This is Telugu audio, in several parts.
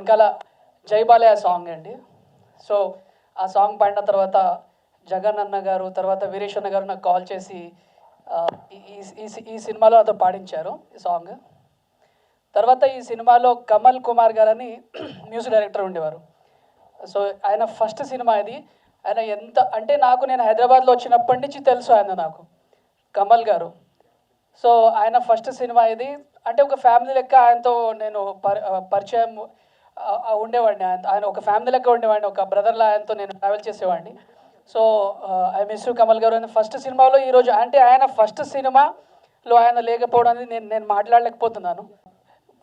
వెనకాల జై బాలయ్య సాంగ్ అండి. సో ఆ సాంగ్ పాడిన తర్వాత జగన్ అన్న గారు, తర్వాత వీరేష్ అన్న గారు నాకు కాల్ చేసి ఈ సినిమాలో నాతో పాడించారు ఈ సాంగ్. తర్వాత ఈ సినిమాలో కమల్ కుమార్ గారని మ్యూజిక్ డైరెక్టర్ ఉండేవారు. సో ఆయన ఫస్ట్ సినిమా ఇది. ఆయన ఎంత అంటే నేను హైదరాబాద్లో వచ్చినప్పటి నుంచి తెలుసు ఆయన నాకు, కమల్ గారు. సో ఆయన ఫస్ట్ సినిమా ఇది. అంటే ఒక ఫ్యామిలీ లెక్క ఆయనతో నేను పరిచయం ఉండేవాడిని. ఆయన ఒక ఫ్యామిలీ లెక్క ఉండేవాడిని, ఒక బ్రదర్లా ఆయనతో నేను ట్రావెల్ చేసేవాడిని. So I miss you Kamal గారు అని ఫస్ట్ సినిమాలో ఈరోజు అంటే ఆయన ఫస్ట్ సినిమాలో ఆయన లేకపోవడానికి నేను మాట్లాడలేకపోతున్నాను.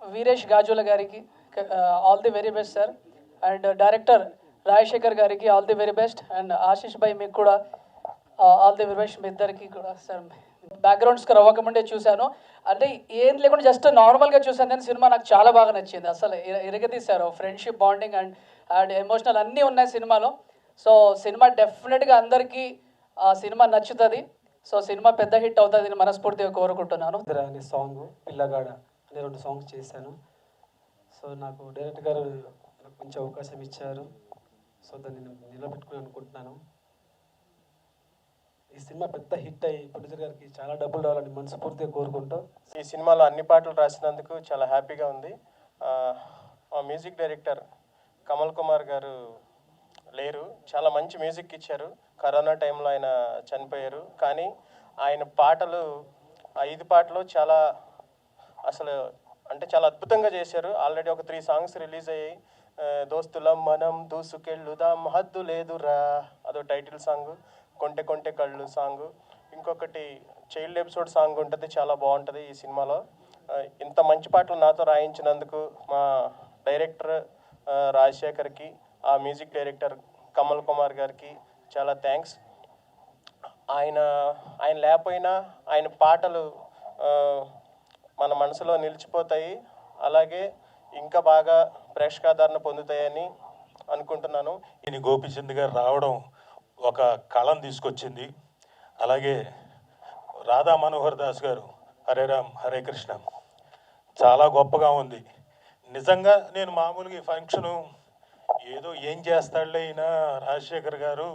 వీరేష్ గాజుల గారికి all the very best sir. And director Rajasekhar గారికి all the very best. And Ashish భాయ్ మీకు కూడా ఆల్ ది వెరీ బెస్ట్. మీ ఇద్దరికి కూడా సార్. బ్యాక్గ్రౌండ్ స్కోర్ అవ్వకముందే చూశాను, అంటే ఏం లేకుండా జస్ట్ నార్మల్గా చూశాను, కానీ సినిమా నాకు చాలా బాగా నచ్చింది. అసలు ఇరగదీశారు, ఫ్రెండ్షిప్, బాండింగ్ అండ్ ఎమోషనల్ అన్నీ ఉన్నాయి సినిమాలో. సో సినిమా డెఫినెట్గా అందరికీ సినిమా నచ్చుతుంది. సో సినిమా పెద్ద హిట్ అవుతుంది మనస్ఫూర్తిగా కోరుకుంటున్నాను. అనే సాంగ్, పిల్లగాడ అనే 2 సాంగ్స్ చేశాను. సో నాకు డైరెక్టర్ గారు మంచి అవకాశం ఇచ్చారు. సో దాన్ని నేను నిలబెట్టుకుని అనుకుంటున్నాను. ఈ సినిమా పెద్ద హిట్ అయ్యి ప్రొడ్యూసర్ గారికి చాలా డబ్బులు రావాలని మనస్ఫూర్తిగా కోరుకుంటూ ఈ సినిమాలో అన్ని పాటలు రాసినందుకు చాలా హ్యాపీగా ఉంది. మా మ్యూజిక్ డైరెక్టర్ కమల్ కుమార్ గారు లేరు, చాలా మంచి మ్యూజిక్ ఇచ్చారు. కరోనా టైంలో ఆయన చనిపోయారు, కానీ ఆయన పాటలు 5 పాటలు చాలా అసలు అంటే చాలా అద్భుతంగా చేశారు. ఆల్రెడీ ఒక 3 సాంగ్స్ రిలీజ్ అయ్యాయి. దోస్తులం మనం దూసుకెళ్ళుదాం హద్దు లేదురా అదో టైటిల్ సాంగ్, కొంటె కొంటె కళ్ళు సాంగ్, ఇంకొకటి చైల్డ్ ఎపిసోడ్ సాంగ్ ఉంటుంది, చాలా బాగుంటుంది ఈ సినిమాలో. ఇంత మంచి పాటలు నాతో రాయించినందుకు మా డైరెక్టర్ రాజశేఖర్కి, ఆ మ్యూజిక్ డైరెక్టర్ కమల్ కుమార్ గారికి చాలా థ్యాంక్స్. ఆయన లేకపోయినా ఆయన పాటలు మన మనసులో నిలిచిపోతాయి, అలాగే ఇంకా బాగా ప్రేక్షకాదరణ పొందుతాయని అనుకుంటున్నాను. ఈయన గోపీచంద్ గారు రావడం ఒక కళను తీసుకొచ్చింది. అలాగే రాధా మనోహర్ దాస్ గారు హరే రామ్ హరే కృష్ణ చాలా గొప్పగా ఉంది. నిజంగా నేను మామూలుగా ఈ ఫంక్షను ఏదో ఏం చేస్తాడులే ఈయన రాజశేఖర్ గారు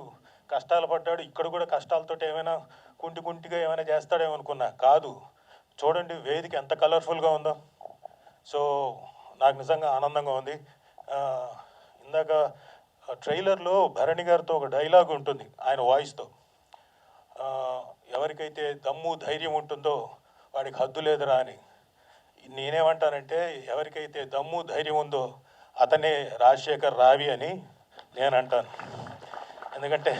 కష్టాలు పడ్డాడు, ఇక్కడ కూడా కష్టాలతో ఏమైనా కుంటిగా ఏమైనా చేస్తాడేమో అనుకున్నా. కాదు, చూడండి వేదిక ఎంత కలర్ఫుల్గా ఉందో. సో నాకు నిజంగా ఆనందంగా ఉంది. ఇందాక ట్రైలర్లో భరణి గారితో ఒక డైలాగ్ ఉంటుంది ఆయన వాయిస్తో, ఎవరికైతే దమ్ము ధైర్యం ఉంటుందో వాడికి హద్దు లేదురా అని. నేనేమంటానంటే ఎవరికైతే దమ్ము ధైర్యం ఉందో అతనే రాజశేఖర్ రావి అని నేను అంటాను. ఎందుకంటే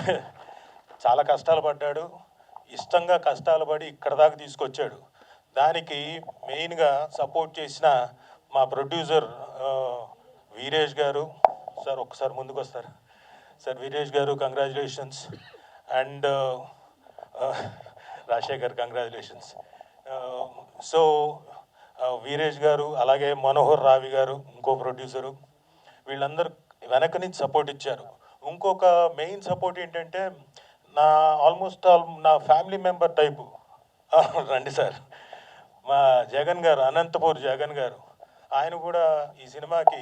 చాలా కష్టాలు పడ్డాడు, ఇష్టంగా కష్టాలు పడి ఇక్కడ దాకా తీసుకొచ్చాడు. దానికి మెయిన్గా సపోర్ట్ చేసిన మా ప్రొడ్యూసర్ వీరేష్ గారు. సార్ ఒక్కసారి ముందుకు వస్తారు సార్. వీరేష్ గారు congratulations. And Rajasekhar congratulations. So Veeresh గారు, అలాగే మనోహర్ రావి గారు ఇంకో ప్రొడ్యూసరు, వీళ్ళందరూ వెనక నుంచి సపోర్ట్ ఇచ్చారు. ఇంకొక మెయిన్ సపోర్ట్ ఏంటంటే ఆల్మోస్ట్ నా ఫ్యామిలీ మెంబర్ టైపు రండి సార్, మా జగన్ గారు, అనంతపూర్ జగన్ గారు, ఆయన కూడా ఈ సినిమాకి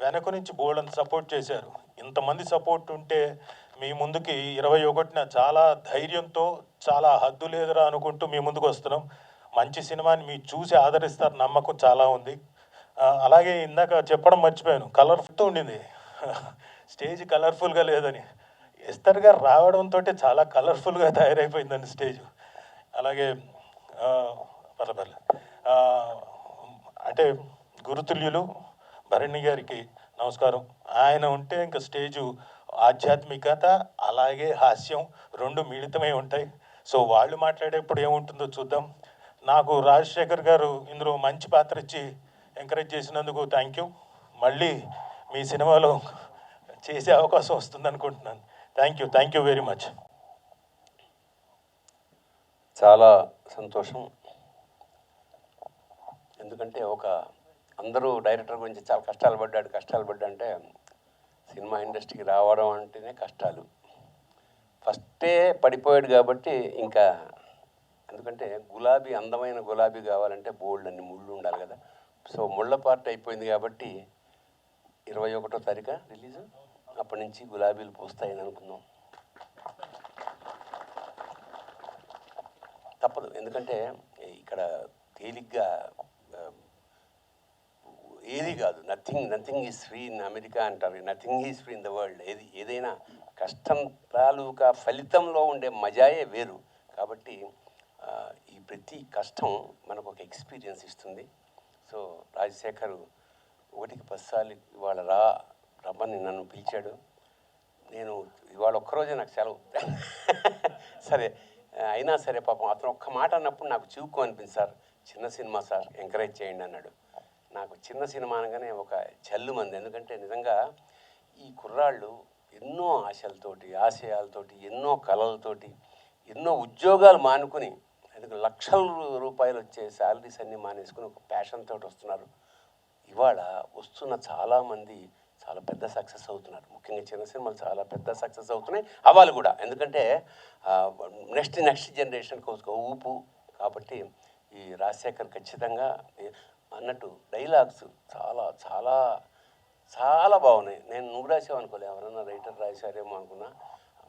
వెనక నుంచి బోల్డంత సపోర్ట్ చేశారు. ఇంతమంది సపోర్ట్ ఉంటే మీ ముందుకి 21న చాలా ధైర్యంతో చాలా హద్దు లేదురా అనుకుంటూ మీ ముందుకు వస్తున్నాం. మంచి సినిమాని మీరు చూసి ఆదరిస్తారు నమ్మకం చాలా ఉంది. అలాగే ఇందాక చెప్పడం మర్చిపోయాను, కలర్ఫుల్తో ఉండింది స్టేజ్, కలర్ఫుల్గా లేదని. ఎస్తర్ గారు రావడంతో చాలా కలర్ఫుల్గా తయారైపోయిందండి స్టేజ్. అలాగే పర్లేదు అంటే గురుతుల్యులు భరణి గారికి నమస్కారం. ఆయన ఉంటే ఇంకా స్టేజు ఆధ్యాత్మికత అలాగే హాస్యం 2 మిళితమై ఉంటాయి. సో వాళ్ళు మాట్లాడేప్పుడు ఏముంటుందో చూద్దాం. నాకు రాజశేఖర్ గారు ఇందులో మంచి పాత్ర ఇచ్చి ఎంకరేజ్ చేసినందుకు థ్యాంక్ యూ. మళ్ళీ మీ సినిమాలో చేసే అవకాశం వస్తుంది అనుకుంటున్నాను. Thank you very much. చాలా సంతోషం. ఎందుకంటే అందరూ డైరెక్టర్ గురించి చాలా కష్టాలు పడ్డా అంటే సినిమా ఇండస్ట్రీకి రావడం అంటేనే కష్టాలు. ఫస్టే పడిపోయాడు కాబట్టి ఇంకా, ఎందుకంటే అందమైన గులాబీ కావాలంటే బోల్డ్ అన్ని ముళ్ళు ఉండాలి కదా. సో ముళ్ళ పార్ట్ అయిపోయింది కాబట్టి 21వ తారీఖు రిలీజ్. అప్పటి నుంచి గులాబీలు పూస్తాయని అనుకుందాం. తప్పదు, ఎందుకంటే ఇక్కడ తేలిగ్గా ఏది కాదు. Nothing is free in America అంటారు, nothing is free in the world. ఏదైనా కష్టం తాలూకా ఫలితంలో ఉండే మజాయే వేరు. కాబట్టి ఈ ప్రతి కష్టం మనకు ఒక ఎక్స్పీరియన్స్ ఇస్తుంది. సో రాజశేఖర్ 1కి 10 సార్లు ఇవాళ రమ్మని నన్ను పిలిచాడు. నేను ఇవాళ ఒక్కరోజే నాకు సెలవు. సరే అయినా సరే పాపం అతను ఒక్క మాట అన్నప్పుడు నాకు చివుకు అనిపింది. సార్ చిన్న సినిమా సార్, ఎంకరేజ్ చేయండి అన్నాడు. నాకు చిన్న సినిమా అనగానే ఒక చల్లు మంది. ఎందుకంటే నిజంగా ఈ కుర్రాళ్ళు ఎన్నో ఆశలతోటి, ఆశయాలతోటి, ఎన్నో కళలతోటి, ఎన్నో ఉద్యోగాలు మానుకుని, ఎందుకు లక్షల రూపాయలు వచ్చే శాలరీస్ అన్నీ మానేసుకుని ఒక ప్యాషన్ తోటి వస్తున్నారు. ఇవాళ వస్తున్న చాలామంది చాలా పెద్ద సక్సెస్ అవుతున్నారు. ముఖ్యంగా చిన్న సినిమాలు చాలా పెద్ద సక్సెస్ అవుతున్నాయి, అవ్వాలి కూడా. ఎందుకంటే నెక్స్ట్ జనరేషన్కి ఒక ఊపు. కాబట్టి ఈ రాజశేఖర్ ఖచ్చితంగా అన్నట్టు డైలాగ్స్ చాలా చాలా చాలా బాగున్నాయి. నేను నువ్వు రాసావు అనుకోలే, ఎవరన్నా రైటర్ రాశారేమో అనుకున్నా.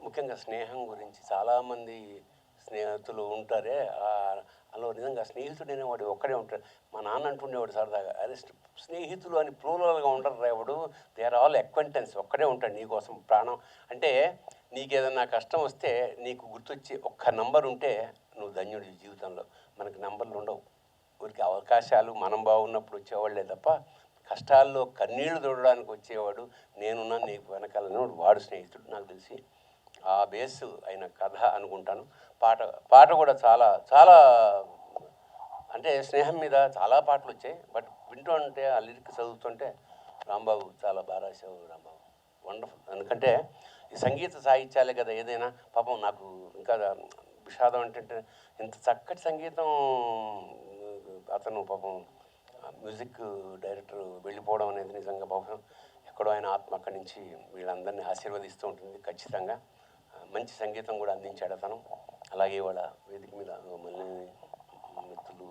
ముఖ్యంగా స్నేహం గురించి చాలామంది స్నేహితులు ఉంటారే, అందులో నిజంగా స్నేహితుడు అనేవాడు ఒక్కడే ఉంటాడు. మా నాన్న అంటుండేవాడు సరదాగా, అదే స్నేహితులు అని ప్లూరల్గా ఉండరు ఎవడు, దే ఆర్ ఆల్ అక్వైంటెన్స్. ఒక్కడే ఉంటాడు నీకోసం ప్రాణం. అంటే నీకేదన్నా కష్టం వస్తే నీకు గుర్తొచ్చి ఒక్క నంబర్ ఉంటే నువ్వు ధన్యుడి జీవితంలో. మనకి నంబర్లు ఉండవు, ఊరికి అవకాశాలు మనం బాగున్నప్పుడు వచ్చేవాళ్ళే తప్ప కష్టాల్లో కన్నీళ్లు తోడడానికి వచ్చేవాడు నేనున్నా నీకు వెనకాలని వాడు స్నేహితుడు. నాకు తెలిసి ఆ బేస్ అయిన కథ అనుకుంటాను. పాట కూడా చాలా చాలా అంటే స్నేహం మీద చాలా పాటలు వచ్చాయి. బట్ వింటూ ఉంటే ఆ లిరిక్ చదువుతుంటే రాంబాబు చాలా బాగా రాశావు రాంబాబు, వండర్ఫుల్. ఎందుకంటే ఈ సంగీత సాహిత్యాలే కదా ఏదైనా. పాపం నాకు ఇంకా విషాదం ఏంటంటే ఇంత చక్కటి సంగీతం అతను పాపం మ్యూజిక్ డైరెక్టర్ వెళ్ళిపోవడం అనేది నిజంగా పాపం ఎక్కడో ఆయన ఆత్మ అక్కడి నుంచి వీళ్ళందరినీ ఆశీర్వదిస్తూ ఉంటుంది. ఖచ్చితంగా మంచి సంగీతం కూడా అందించాడు అతను. అలాగే వాళ్ళ వేదిక మీద మళ్ళీ మిత్రులు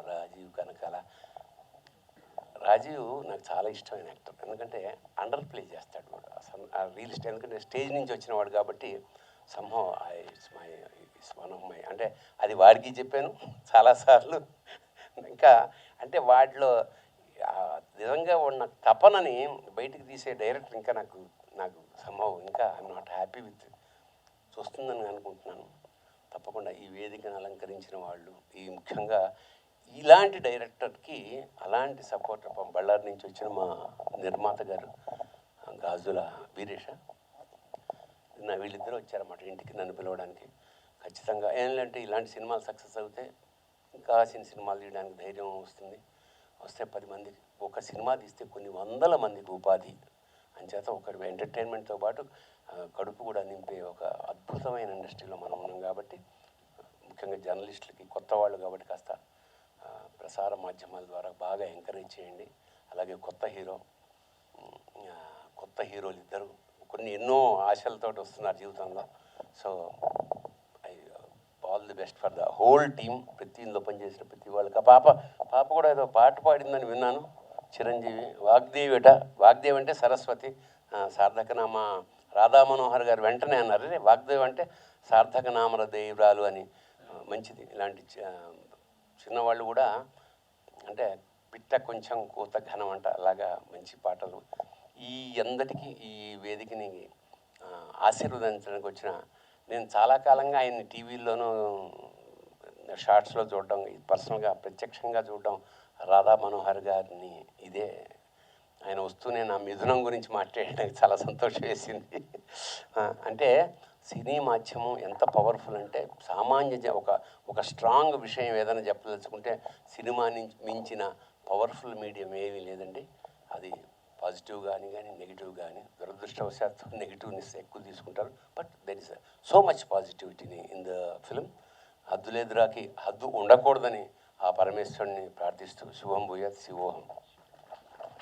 రాజీవ్ కనకాల. రాజీవ్ నాకు చాలా ఇష్టమైన యాక్టర్, ఎందుకంటే అండర్ ప్లే చేస్తాడు వాడు అసలు రియలిస్ట్. ఎందుకంటే స్టేజ్ నుంచి వచ్చిన వాడు కాబట్టి somehow it's one of my, అంటే అది వాడికి చెప్పాను చాలాసార్లు. ఇంకా అంటే వాటిలో నిజంగా ఉన్న తపనని బయటికి తీసే డైరెక్టర్ ఇంకా నాకు సంభవం ఇంకా ఐఎమ్ నాట్ హ్యాపీ విత్ చూస్తుందని అనుకుంటున్నాను. తప్పకుండా ఈ వేదికను అలంకరించిన వాళ్ళు, ఈ ముఖ్యంగా ఇలాంటి డైరెక్టర్కి అలాంటి సపోర్ట్ బళ్ళారి నుంచి వచ్చిన మా నిర్మాత గారు గాజుల వీరేష, వీళ్ళిద్దరూ వచ్చారన్నమాట ఇంటికి నన్ను పిలవడానికి. ఖచ్చితంగా ఏంటంటే ఇలాంటి సినిమాలు సక్సెస్ అవుతే ఇంకా సినిమాలు తీయడానికి ధైర్యం వస్తే 10 మందికి ఒక సినిమా తీస్తే కొన్ని వందల మందికి ఉపాధి అంచేత ఒక ఎంటర్టైన్మెంట్తో పాటు కడుపు కూడా నింపే ఒక అద్భుతమైన ఇండస్ట్రీలో మనం ఉన్నాం. కాబట్టి ముఖ్యంగా జర్నలిస్టులకి కొత్త వాళ్ళు కాబట్టి కాస్త ప్రసార మాధ్యమాల ద్వారా బాగా ఎంకరేజ్ చేయండి. అలాగే కొత్త హీరోలు ఇద్దరు ఎన్నో ఆశలతో వస్తున్నారు జీవితంలో. So all the best for the whole team. ప్రతి ఇందులో పనిచేసిన ప్రతి వాళ్ళకి. ఆ పాప కూడా ఏదో పాట పాడిందని విన్నాను, చిరంజీవి. వాగ్దేవి అంటే సరస్వతి, సార్థకనామ రాధా మనోహర్ గారు వెంటనే అన్నారు, వాగ్దేవి అంటే సార్థకనామర దేవరాలు అని. మంచిది. ఇలాంటి చిన్నవాళ్ళు కూడా అంటే పిట్ట కొంచెం కూత ఘనం అంట, అలాగా మంచి పాటలు. ఈ అందరికీ ఈ వేదికని ఆశీర్వదించడానికి వచ్చిన, నేను చాలా కాలంగా ఆయన్ని టీవీల్లోనూ షార్ట్స్లో చూడడం, పర్సనల్గా ప్రత్యక్షంగా చూడడం, రాధా మనోహర్ గారిని ఇదే ఆయన వస్తూనే నా మిథునం గురించి మాట్లాడడానికి చాలా సంతోషం వేసింది. అంటే సినీ మాధ్యమం ఎంత పవర్ఫుల్ అంటే సామాన్య ఒక స్ట్రాంగ్ విషయం ఏదైనా చెప్పదలుచుకుంటే సినిమా నుంచి మించిన పవర్ఫుల్ మీడియం ఏమీ లేదండి. అది పాజిటివ్ కానీ నెగిటివ్ కానీ, దురదృష్టవశాత్తు నెగిటివ్నెస్ ఎక్కువ తీసుకుంటారు. But there is so much పాజిటివిటీని ఇన్ ద ఫిలిం. హద్దులేదురాకి హద్దు ఉండకూడదని ఆ పరమేశ్వరుని ప్రార్థిస్తూ శుభం భూయాత్ శివోహం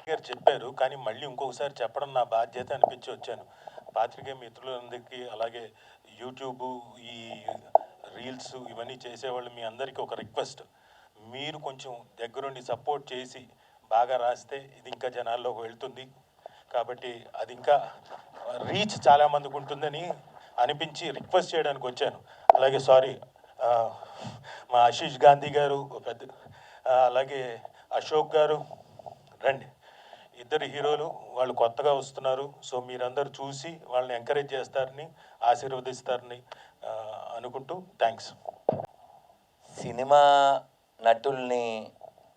గారు చెప్పారు, కానీ మళ్ళీ ఇంకొకసారి చెప్పడం నా బాధ్యత అనిపించి వచ్చాను. పాత్రికేయ మిత్రులందరికీ, అలాగే యూట్యూబ్ ఈ రీల్స్ ఇవన్నీ చేసేవాళ్ళు మీ అందరికీ ఒక రిక్వెస్ట్, మీరు కొంచెం దగ్గరుండి సపోర్ట్ చేసి బాగా రాస్తే ఇది ఇంకా జనాల్లోకి వెళ్తుంది. కాబట్టి అది ఇంకా రీచ్ చాలామందికి ఉంటుందని అనిపించి రిక్వెస్ట్ చేయడానికి వచ్చాను. అలాగే సారీ, మా ఆశీష్ గాంధీ గారు పెద్ద, అలాగే అశోక్ గారు, రండి, ఇద్దరు హీరోలు, వాళ్ళు కొత్తగా వస్తున్నారు. సో మీరందరూ చూసి వాళ్ళని ఎంకరేజ్ చేస్తారని, ఆశీర్వదిస్తారని అనుకుంటూ థ్యాంక్స్. సినిమా నటుల్ని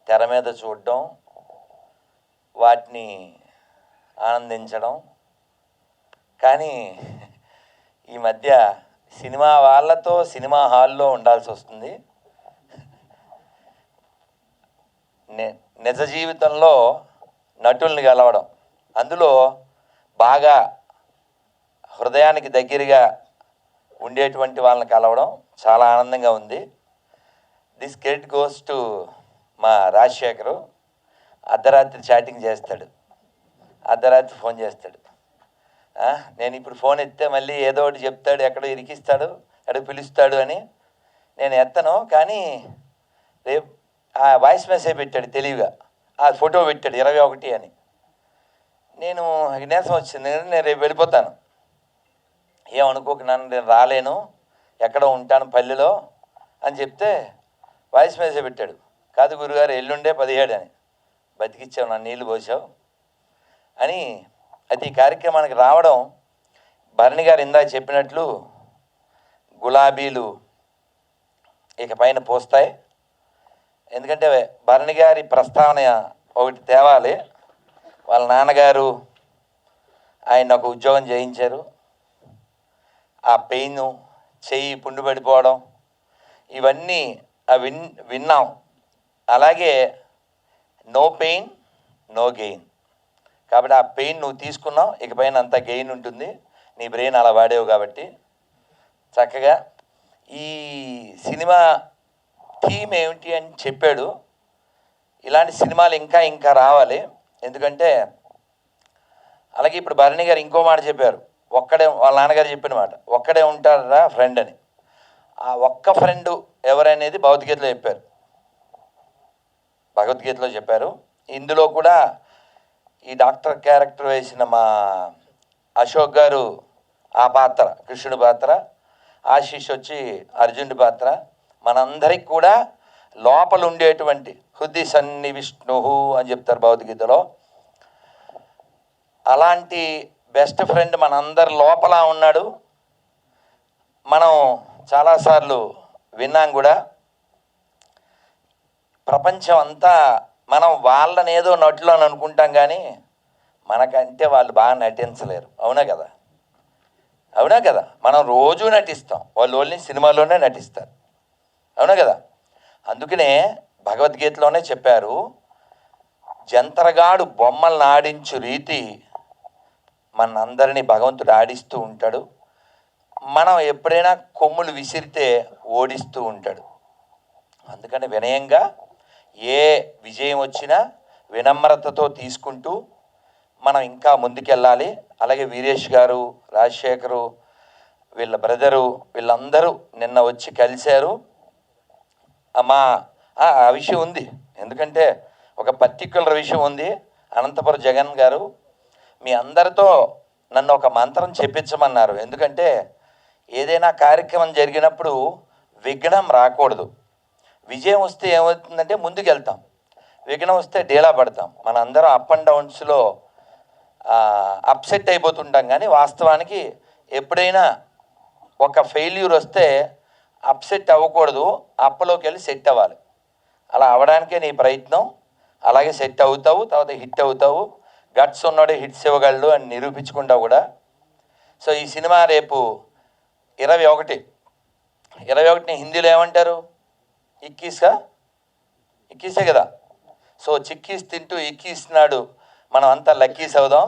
తెర మీద చూడడం, వాటిని ఆనందించడం, కానీ ఈ మధ్య సినిమా వాళ్ళతో సినిమా హాల్లో ఉండాల్సి వస్తుంది. నిజ జీవితంలో నటుల్ని కలవడం, అందులో బాగా హృదయానికి దగ్గరగా ఉండేటువంటి వాళ్ళని కలవడం చాలా ఆనందంగా ఉంది. దిస్ క్రెడిట్ గోస్ టు మా రాజశేఖరు. అర్ధరాత్రి చాటింగ్ చేస్తాడు, అర్ధరాత్రి ఫోన్ చేస్తాడు. నేను ఇప్పుడు ఫోన్ ఎత్తే మళ్ళీ ఏదో ఒకటి చెప్తాడు, ఎక్కడో ఇరికిస్తాడు, ఎక్కడో పిలుస్తాడు అని నేను ఎత్తను. కానీ రేపు ఆ వాయిస్ మెసేజ్ పెట్టాడు తెలివిగా, ఆ ఫోటో పెట్టాడు 21 అని. నేను వినేసం వచ్చింది, నేను రేపు వెళ్ళిపోతాను, ఏమనుకోకు నన్ను, నేను రాలేను, ఎక్కడో ఉంటాను పల్లెలో అని చెప్తే వాయిస్ మెసేజ్ పెట్టాడు, కాదు గురుగారు ఎల్లుండే 17 అని. బతికిచ్చావు, నన్ను నీళ్ళు పోసావు అని. అయితే ఈ కార్యక్రమానికి రావడం, భరణి గారు ఇందాక చెప్పినట్లు గులాబీలు ఇక పైన పోస్తాయి. ఎందుకంటే భరణి గారి ప్రస్తావన ఒకటి తేవాలి. వాళ్ళ నాన్నగారు ఆయన ఒక ఉద్యోగం చేయించారు, ఆ పెయిన్, చెయ్యి పుండు పడిపోవడం, ఇవన్నీ విన్నాం. అలాగే నో పెయిన్ నో గెయిన్. కాబట్టి ఆ పెయిన్ నువ్వు తీసుకున్నావు, ఇకపైన అంతా గెయిన్ ఉంటుంది, నీ బ్రెయిన్ అలా వాడేవు. కాబట్టి చక్కగా ఈ సినిమా థీమ్ ఏమిటి అని చెప్పాడు. ఇలాంటి సినిమాలు ఇంకా ఇంకా రావాలి. ఎందుకంటే అలాగే ఇప్పుడు భరణి గారు ఇంకో మాట చెప్పారు, ఒక్కడే, వాళ్ళ నాన్నగారు చెప్పిన మాట, ఒక్కడే ఉంటారా ఫ్రెండ్ అని. ఆ ఒక్క ఫ్రెండ్ ఎవరనేది భగవద్గీతలో చెప్పారు, భగవద్గీతలో చెప్పారు. ఇందులో కూడా ఈ డాక్టర్ క్యారెక్టర్ వేసిన మా అశోక్ గారు ఆ పాత్ర కృష్ణుడి పాత్ర, ఆశీష్ వచ్చి అర్జునుడి పాత్ర. మనందరికి కూడా లోపల ఉండేటువంటి హృది సన్ని విష్ణు అని చెప్తారు భగవద్గీతలో. అలాంటి బెస్ట్ ఫ్రెండ్ మనందరి లోపల ఉన్నాడు. మనం చాలాసార్లు విన్నాం కూడా, ప్రపంచం అంతా మనం వాళ్ళని ఏదో నటులు అని అనుకుంటాం, కానీ మనకంటే వాళ్ళు బాగా నటించలేరు. అవునా కదా? అవునా కదా? మనం రోజు నటిస్తాం, వాళ్ళు ఓన్లీ సినిమాలోనే నటిస్తారు. అవునా కదా? అందుకనే భగవద్గీతలోనే చెప్పారు, జంతరగాడు బొమ్మలను ఆడించు రీతి మనందరినీ భగవంతుడు ఆడిస్తూ ఉంటాడు. మనం ఎప్పుడైనా కొమ్ములు విసిరితే ఓడిస్తూ ఉంటాడు. అందుకని వినయంగా ఏ విజయం వచ్చినా వినమ్రతతో తీసుకుంటూ మనం ఇంకా ముందుకెళ్ళాలి. అలాగే వీరేష్ గారు, రాజశేఖరు, వీళ్ళ బ్రదరు, వీళ్ళందరూ నిన్న వచ్చి కలిశారు. మా ఆ విషయం ఉంది, ఎందుకంటే ఒక పర్టిక్యులర్ విషయం ఉంది. అనంతపురం జగన్ గారు మీ అందరితో నన్ను ఒక మంత్రం చెప్పించమన్నారు. ఎందుకంటే ఏదైనా కార్యక్రమం జరిగినప్పుడు విఘ్నం రాకూడదు. విజయం వస్తే ఏమవుతుందంటే ముందుకు వెళ్తాం, విఘ్నం వస్తే డీలా పడతాం. మన అందరం అప్ అండ్ డౌన్స్లో అప్సెట్ అయిపోతుంటాం. కానీ వాస్తవానికి ఎప్పుడైనా ఒక ఫెయిల్యూర్ వస్తే అప్సెట్ అవ్వకూడదు, అప్పలోకి వెళ్ళి సెట్ అవ్వాలి. అలా అవ్వడానికే నీ ప్రయత్నం. అలాగే సెట్ అవుతావు, తర్వాత హిట్ అవుతావు. గట్స్ ఉన్నాడు, హిట్స్ ఇవ్వగలడు అని నిరూపించుకుంటావు కూడా. సో ఈ సినిమా రేపు 21 హిందీలో ఏమంటారు? ఇక్కీసే కదా. సో చిక్కీస్ తింటూ ఇక్కీస్తున్నాడు, మనం అంతా లక్కీస్ అవుదాం.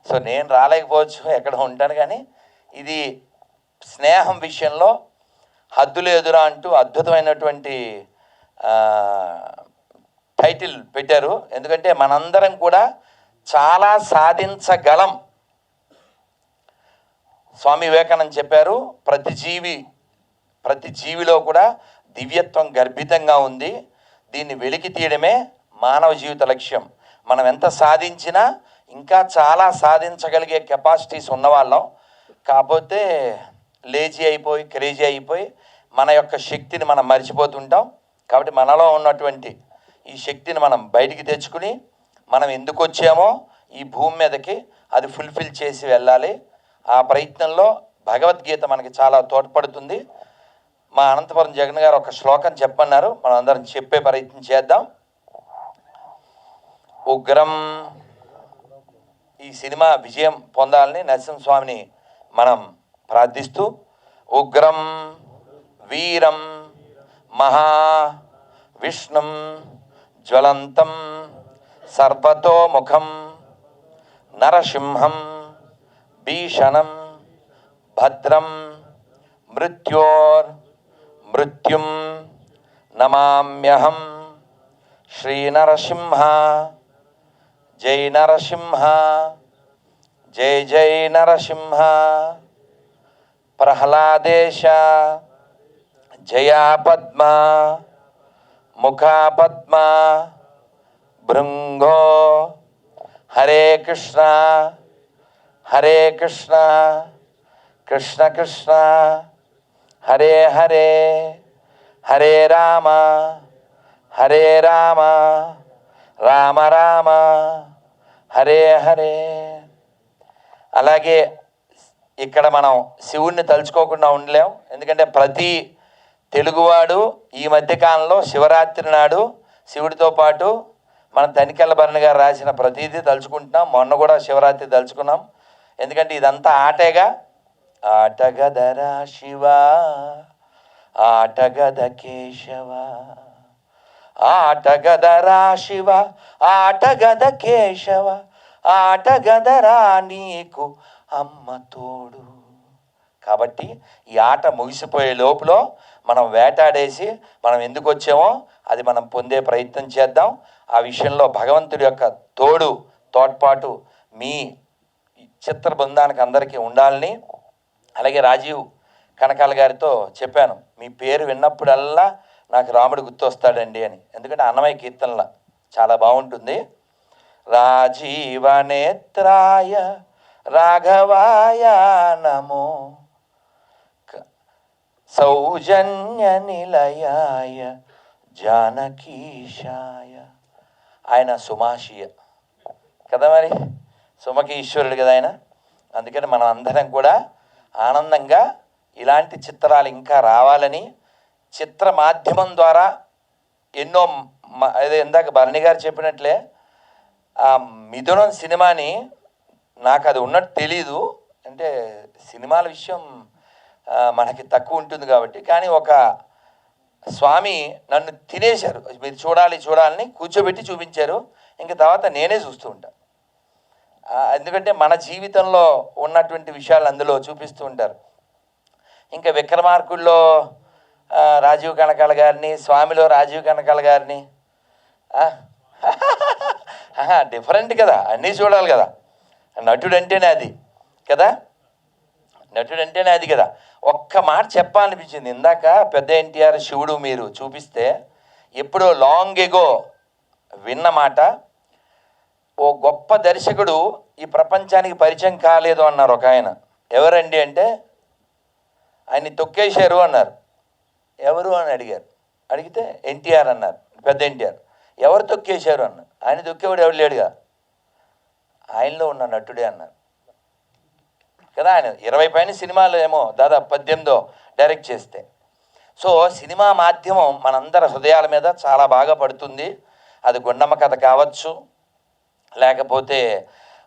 సో నేను రాలేకపోవచ్చు, ఎక్కడ ఉంటాను, కానీ ఇది స్నేహం విషయంలో హద్దులు ఎదురా అంటూ అద్భుతమైనటువంటి టైటిల్ పెట్టారు. ఎందుకంటే మనందరం కూడా చాలా సాధించగలం. స్వామి వివేకానంద చెప్పారు, ప్రతి జీవిలో కూడా దివ్యత్వం గర్భితంగా ఉంది. దీన్ని వెలికి తీయడమే మానవ జీవిత లక్ష్యం. మనం ఎంత సాధించినా ఇంకా చాలా సాధించగలిగే కెపాసిటీస్ ఉన్నవాళ్ళం. కాకపోతే లేజీ అయిపోయి క్రేజీ అయిపోయి మన యొక్క శక్తిని మనం మర్చిపోతుంటాం. కాబట్టి మనలో ఉన్నటువంటి ఈ శక్తిని మనం బయటికి తెచ్చుకుని మనం ఎందుకు వచ్చామో ఈ భూమి మీదకి అది ఫుల్ఫిల్ చేసి వెళ్ళాలి. ఆ ప్రయత్నంలో భగవద్గీత మనకి చాలా తోడ్పడుతుంది. మా అనంతపురం జగన్ గారు ఒక శ్లోకం చెప్పన్నారు, మనం అందరం చెప్పే ప్రయత్నం చేద్దాం. ఉగ్రం, ఈ సినిమా విజయం పొందాలని నరసింహస్వామిని మనం ప్రార్థిస్తూ, ఉగ్రం వీరం మహా విష్ణుం జ్వలంతం సర్వతోముఖం నరసింహం భీషణం భద్రం మృత్యుం నమామ్యహం శ్రీనరసింహ. జై నరసింహ, జై జై నరసింహ. ప్రహ్లాదేశ జయా పద్మ ముఖా పద్మ భృంగో. హరే కృష్ణ హరే కృష్ణ కృష్ణ కృష్ణ హరే హరే హరే రామ హరే రామ రామ రామ హరే హరే. అలాగే ఇక్కడ మనం శివుణ్ణి తలుచుకోకుండా ఉండలేం. ఎందుకంటే ప్రతి తెలుగువాడు ఈ మధ్యకాలంలో శివరాత్రి నాడు శివుడితో పాటు మన తనికెళ్ళ భరణి గారు రాసిన ప్రతిదీ తలుచుకుంటున్నాం. మొన్న కూడా శివరాత్రి తలుచుకున్నాం. ఎందుకంటే ఇదంతా ఆటేగా. ఆటగదరా శివ ఆటగద కేశవ, ఆటగదరా శివ ఆటగద కేశవ, ఆటగదరా నీకు అమ్మ తోడు. కాబట్టి ఈ ఆట ముగిసిపోయే లోపల మనం వేటాడేసి మనం ఎందుకు వచ్చామో అది మనం పొందే ప్రయత్నం చేద్దాం. ఆ విషయంలో భగవంతుడి యొక్క తోడ్పాటు మీ చిత్ర బృందానికి అందరికీ ఉండాలని. అలాగే రాజీవ్ కనకాల గారితో చెప్పాను, మీ పేరు విన్నప్పుడల్లా నాకు రాముడు గుర్తొస్తాడండి అని. ఎందుకంటే అన్నమయ్య కీర్తనల చాలా బాగుంటుంది. రాజీవ నేత్రాయ రాఘవాయ నమో సౌజన్య నిలయాయ జానకీశాయ. ఆయన సుమాషియ కదా, మరి సుమకి ఈశ్వరుడు కదా ఆయన. అందుకని మనం అందరం కూడా ఆనందంగా ఇలాంటి చిత్రాలు ఇంకా రావాలని, చిత్ర మాధ్యమం ద్వారా ఎన్నో అదే ఇందాక భరణి గారు చెప్పినట్లే ఆ మిథునం సినిమాని నాకు అది ఉన్నట్టు తెలీదు. అంటే సినిమాల విషయం మనకి తక్కువ ఉంటుంది కాబట్టి. కానీ ఒక స్వామి నన్ను తినేశారు, మీరు చూడాలని కూర్చోబెట్టి చూపించారు. ఇంక తర్వాత నేనే చూస్తూ ఉంటాను. ఎందుకంటే మన జీవితంలో ఉన్నటువంటి విషయాలు అందులో చూపిస్తూ ఉంటారు. ఇంకా విక్రమార్కుల్లో రాజీవ్ కనకాల గారిని, స్వామిలో రాజీవ్ కనకాల గారిని డిఫరెంట్ కదా, అన్నీ చూడాలి కదా. నటుడు అంటేనే అది కదా, నటుడు అంటేనే అది కదా. ఒక్క మాట చెప్పాలనిపించింది. ఇందాక పెద్ద ఎన్టీఆర్ శివుడు మీరు చూపిస్తే ఎప్పుడో లాంగ్ ఎగో విన్న మాట, ఓ గొప్ప దర్శకుడు ఈ ప్రపంచానికి పరిచయం కాలేదు అన్నారు ఒక ఆయన. ఎవరండి అంటే ఆయన్ని తొక్కేశారు అన్నారు. ఎవరు అని అడిగారు. అడిగితే ఎన్టీఆర్ అన్నారు, పెద్ద ఎన్టీఆర్. ఎవరు తొక్కేశారు అన్నారు. ఆయన తొక్కేవాడు ఎవరు లేడుగా, ఆయనలో ఉన్న నటుడే అన్నారు కదా. ఆయన 20 పైన సినిమాలు ఏమో దాదాపు 18 డైరెక్ట్ చేస్తే. సో సినిమా మాధ్యమం మనందరి హృదయాల మీద చాలా బాగా పడుతుంది. అది గుండమ్మ కథ కావచ్చు, లేకపోతే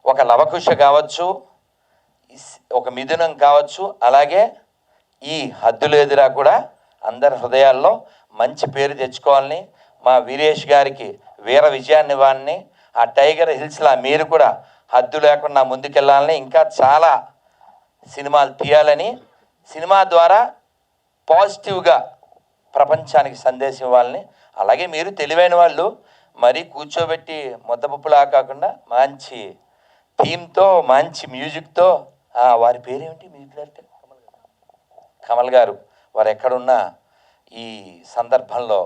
ఒక లవకుశ కావచ్చు, ఒక మిథునం కావచ్చు. అలాగే ఈ హద్దులేదురా కూడా అందరి హృదయాల్లో మంచి పేరు తెచ్చుకోవాలని, మా వీరేష్ గారికి వీర విజయాన్ని ఇవ్వాలని, ఆ టైగర్ హిల్స్లా మీరు కూడా హద్దు లేకుండా ముందుకెళ్ళాలని, ఇంకా చాలా సినిమాలు తీయాలని, సినిమా ద్వారా పాజిటివ్గా ప్రపంచానికి సందేశం ఇవ్వాలని. అలాగే మీరు తెలివైన వాళ్ళు మరీ కూర్చోబెట్టి ముద్దపప్పులా కాకుండా మంచి థీమ్తో మంచి మ్యూజిక్తో, వారి పేరేమిటి మ్యూజిక్ డైరెక్టర్ కమల్ గారు, వారు ఎక్కడున్నా ఈ సందర్భంలో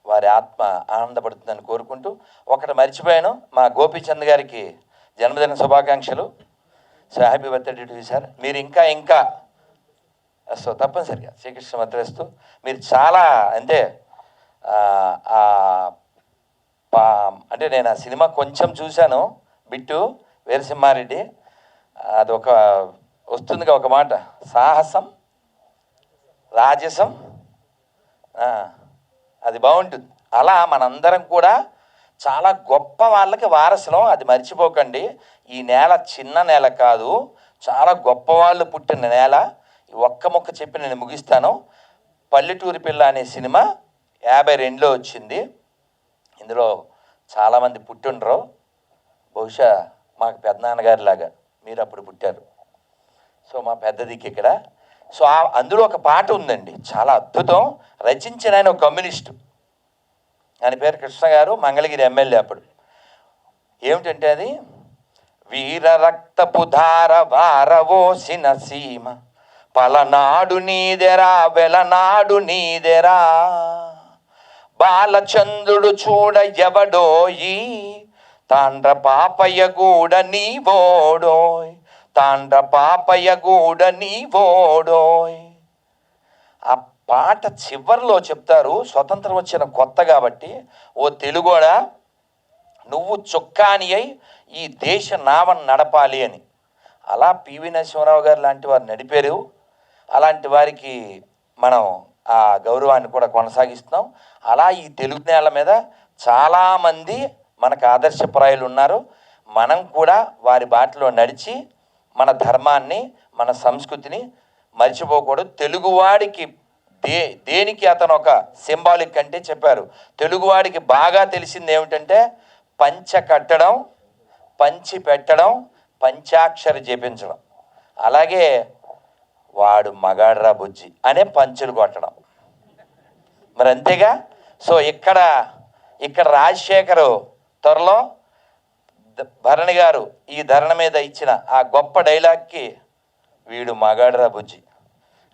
వారి ఆత్మ ఆనందపడుతుందని కోరుకుంటూ, ఒకటి మర్చిపోయాను, మా గోపీచంద్ గారికి జన్మదిన శుభాకాంక్షలు. So happy birthday to you sir. మీరు ఇంకా సో తప్పనిసరిగా శ్రీకృష్ణ మద్రస్తు. మీరు చాలా అంటే అంటే నేను ఆ సినిమా కొంచెం చూశాను, బిట్టు వీరసింహారెడ్డి. అదొక వస్తుందిగా ఒక మాట, సాహసం రాజసం, అది బాగుంటుంది. అలా మనందరం కూడా చాలా గొప్ప వాళ్ళకి వారసులం, అది మర్చిపోకండి. ఈ నేల చిన్న నేల కాదు, చాలా గొప్ప వాళ్ళు పుట్టిన నేల. ఒక్క ముక్క చెప్పి నేను ముగిస్తాను. పల్లెటూరి పిల్ల అనే సినిమా 52లో వచ్చింది. ఇందులో చాలామంది పుట్టిండ్రు, బహుశా మాకు పెద్దనాన్నగారి లాగా మీరు అప్పుడు పుట్టారు. సో మా పెద్దదికి ఇక్కడ. సో అందులో ఒక పాట ఉందండి, చాలా అద్భుతం. రచించిన ఆయన ఒక కమ్యూనిస్టు, ఆయన పేరు కృష్ణ గారు, మంగళగిరి ఎమ్మెల్యే అప్పుడు. ఏమిటంటే అది, వీర రక్తపు ధార వారవోసిన సీమ, పలనాడు నీదెరా వెలనాడు నీదెరా, బాలచంద్రుడు చూడ ఎవడోయి, తాండ్ర పాపయ్య గూడ నీవోడోయ్, తాండ్ర పాపయ్య గూడ నీవోడోయ్. ఆ పాట చివరిలో చెప్తారు, స్వతంత్రం వచ్చిన కొత్త కాబట్టి, ఓ తెలుగోడా నువ్వు చొక్కాని అయి ఈ దేశ నావను నడపాలి అని. అలా పివి నరసింహారావు గారు లాంటి వారు నడిపారు. అలాంటి వారికి మనం ఆ గౌరవాన్ని కూడా కొనసాగిస్తున్నాం. అలా ఈ తెలుగు నేల మీద చాలామంది మనకు ఆదర్శప్రాయులు ఉన్నారు. మనం కూడా వారి బాటలో నడిచి మన ధర్మాన్ని, మన సంస్కృతిని మర్చిపోకూడదు. తెలుగువాడికి దేనికి అతను ఒక సింబాలిక్ అంటే చెప్పారు, తెలుగువాడికి బాగా తెలిసింది ఏమిటంటే పంచ కట్టడం, పంచి పెట్టడం, పంచాక్షరి జపించడం. అలాగే వాడు మగాడ్రా బుజ్జి అనే పంచులు కొట్టడం, మరి అంతేగా. సో ఇక్కడ రాజశేఖరు త్వరలో భరణి గారు ఈ ధరణ మీద ఇచ్చిన ఆ గొప్ప డైలాగ్కి వీడు మగాడ్రా బుజ్జి